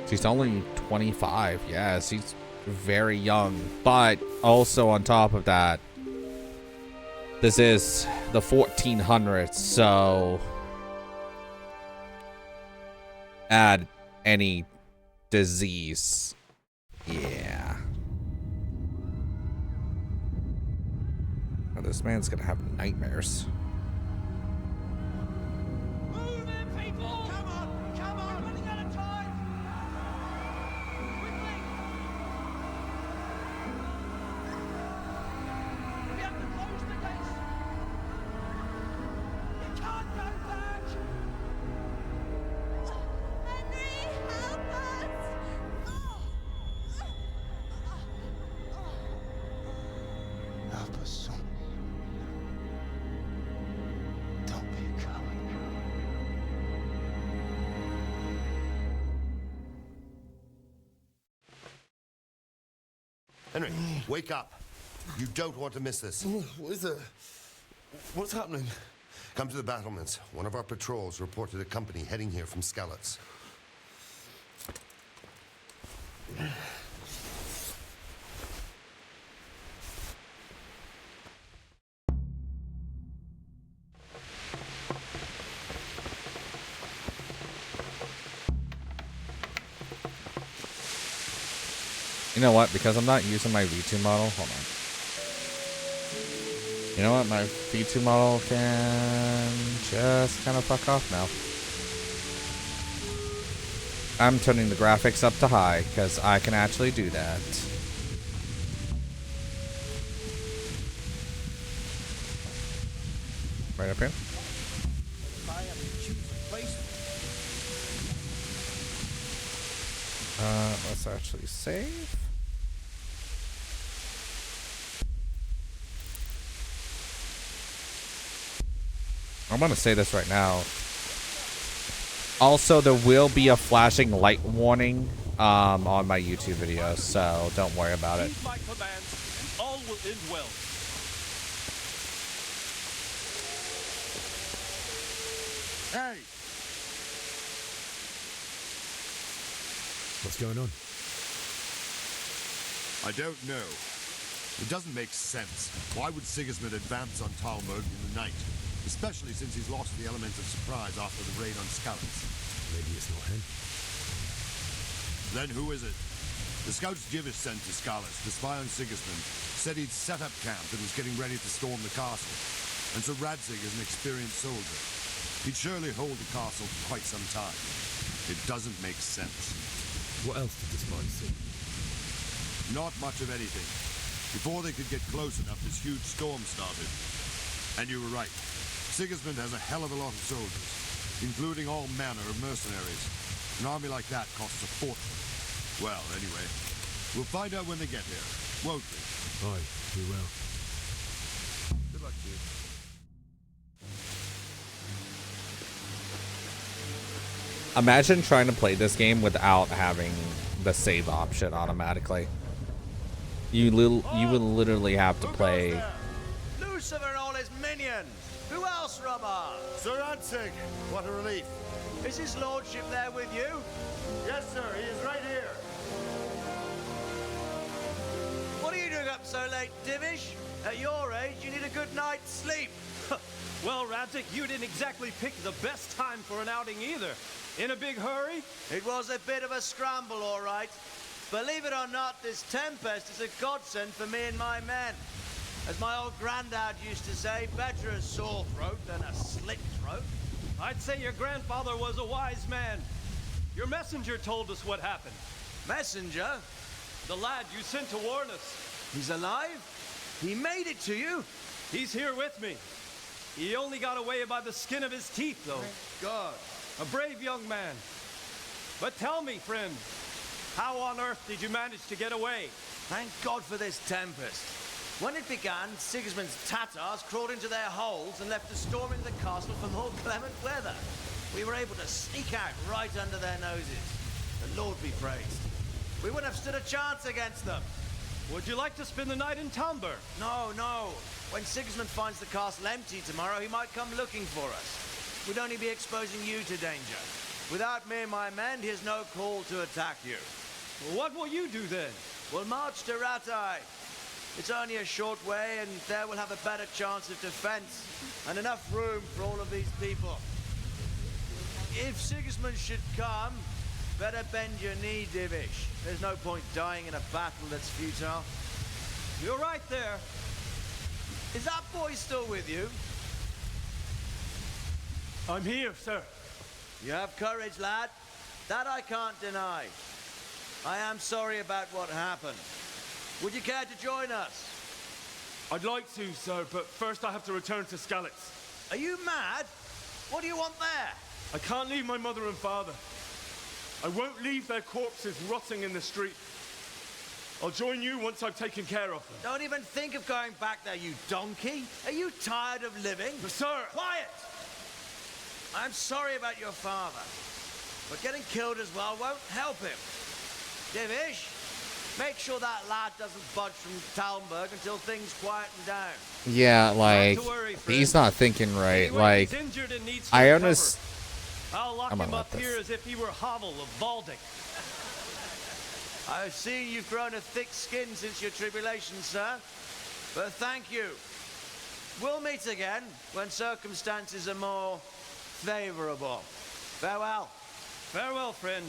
She's only 25. Yeah, she's very young. But also on top of that, this is the 1400s, so add any disease. Yeah. Oh, this man's gonna have nightmares. Move in, people! Come on! Come on! We're running out of time! Quickly! We have to close the gates! You can't go back! Henry, help us! Help us, son. Don't be a coward. Henry, wake up. You don't want to miss this. What is it? What's happening? Come to the battlements. One of our patrols reported a company heading here from Skalitz. You know what? Because I'm not using my V2 model, hold on. You know what? My V2 model can just kind of fuck off now. I'm turning the graphics up to high because I can actually do that. Right up here. If I have to choose a place. Let's actually save. I'm gonna say this right now. Also, there will be a flashing light warning on my YouTube video, so don't worry about it. Heed my commands, and all will end well. Hey! What's going on? I don't know. It doesn't make sense. Why would Sigismund advance on Talmberg in the night? Especially since he's lost the element of surprise after the raid on Skalitz. Maybe it's not him. Then who is it? The scouts Jivish sent to Skalitz to spy on Sigismund said he'd set up camp and was getting ready to storm the castle. And so Radzig is an experienced soldier. He'd surely hold the castle for quite some time. It doesn't make sense. What else did the spies see? Not much of anything. Before they could get close enough, this huge storm started. And you were right. Sigismund has a hell of a lot of soldiers, including all manner of mercenaries. An army like that costs a fortune. Well, anyway, we'll find out when they get here, won't we? Aye, we will. Good luck to you. Imagine trying to play this game without having the save option automatically. You would literally have to play. Lucifer and all his minions. Who else, Robber? Sir Radzig, what a relief. Is his lordship there with you? Yes, sir, he is right here. What are you doing up so late, Divish? At your age, you need a good night's sleep. Well, Radzig, you didn't exactly pick the best time for an outing either. In a big hurry? It was a bit of a scramble, all right. Believe it or not, this tempest is a godsend for me and my men. As my old granddad used to say, better a sore throat than a slit throat. I'd say your grandfather was a wise man. Your messenger told us what happened. Messenger? The lad you sent to warn us. He's alive? He made it to you? He's here with me. He only got away by the skin of his teeth, though. God. A brave young man. But tell me, friend, how on earth did you manage to get away? Thank God for this tempest. When it began, Sigismund's Tatars crawled into their holes and left us storming the castle for more clement weather. We were able to sneak out right under their noses. The Lord be praised. We wouldn't have stood a chance against them. Would you like to spend the night in Talmberg? No, no. When Sigismund finds the castle empty tomorrow, he might come looking for us. We'd only be exposing you to danger. Without me and my men, he has no call to attack you. What will you do then? We'll march to Ratai. It's only a short way, and there we'll have a better chance of defense and enough room for all of these people. If Sigismund should come, better bend your knee, Divish. There's no point dying in a battle that's futile. You're right there. Is that boy still with you? I'm here, sir. You have courage, lad. That I can't deny. I am sorry about what happened. Would you care to join us? I'd like to, sir, but first I have to return to Skalitz. Are you mad? What do you want there? I can't leave my mother and father. I won't leave their corpses rotting in the street. I'll join you once I've taken care of them. Don't even think of going back there, you donkey. Are you tired of living? But sir! Quiet! I'm sorry about your father, but getting killed as well won't help him. Divish, make sure that lad doesn't budge from Talmberg until things quieten down. Yeah, like, worry, he's not thinking right. Anyway, Like, he's injured and needs I to understand. I'll lock I'm him gonna up let here this. as if he were Havel of Valdic. I've seen you've grown a thick skin since your tribulation, sir. But thank you. We'll meet again when circumstances are more favorable. Farewell. Farewell, friend,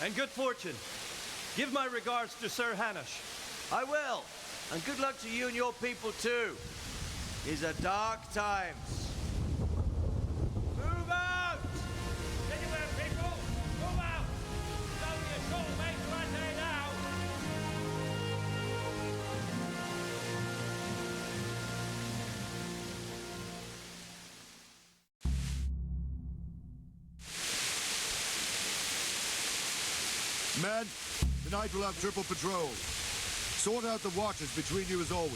and good fortune. Give my regards to Sir Hanush. I will. And good luck to you and your people, too. These are dark times. Move out! Anywhere, people! Move out! It's only a short way to Ratai now! Men, tonight we'll have triple patrol. Sort out the watches between you as always.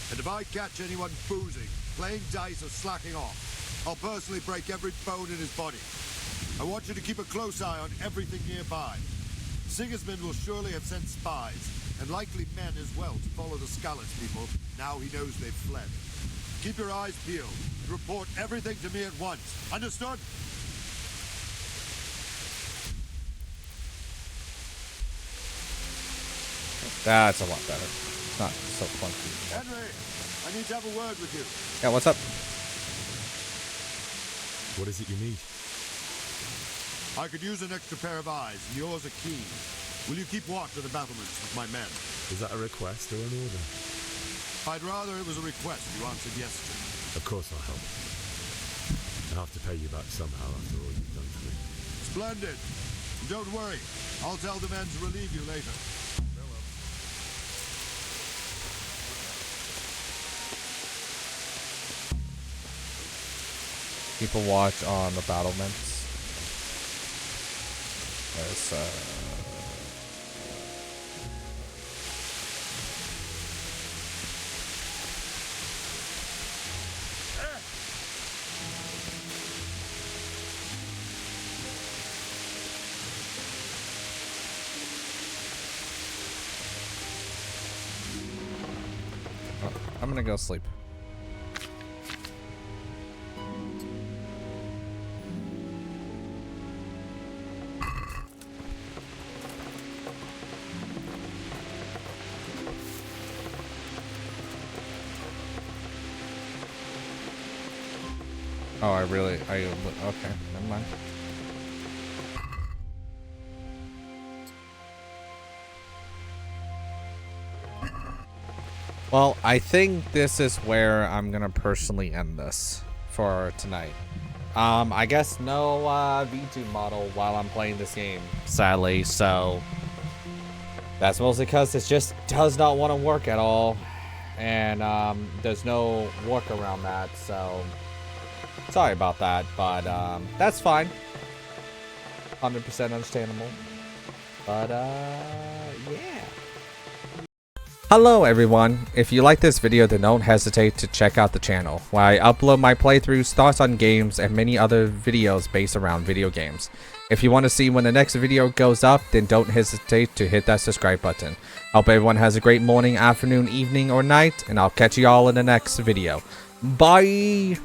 And if I catch anyone boozing, playing dice or slacking off, I'll personally break every bone in his body. I want you to keep a close eye on everything nearby. Sigismund will surely have sent spies, and likely men as well, to follow the Skalitz people, now he knows they've fled. Keep your eyes peeled, and report everything to me at once. Understood? That's a lot better. It's not so clunky. Henry, I need to have a word with you. Yeah, what's up? What is it you need? I could use an extra pair of eyes, and yours are keen. Will you keep watch of the battlements with my men? Is that a request or an order? I'd rather it was a request you answered yes to. Of course I'll help. I'll have to pay you back somehow after all you've done for me. Splendid. Don't worry. I'll tell the men to relieve you later. Farewell. People watch on the battlements. There's I'm gonna go sleep. Oh, okay, never mind. Well, I think this is where I'm gonna personally end this for tonight. I guess no V2 model while I'm playing this game, sadly, so that's mostly because it just does not want to work at all, and there's no work around that, so sorry about that, but that's fine. 100% understandable. But yeah. Hello everyone. If you like this video, then don't hesitate to check out the channel, where I upload my playthroughs, thoughts on games, and many other videos based around video games. If you want to see when the next video goes up, then don't hesitate to hit that subscribe button. Hope everyone has a great morning, afternoon, evening, or night, and I'll catch you all in the next video. Bye!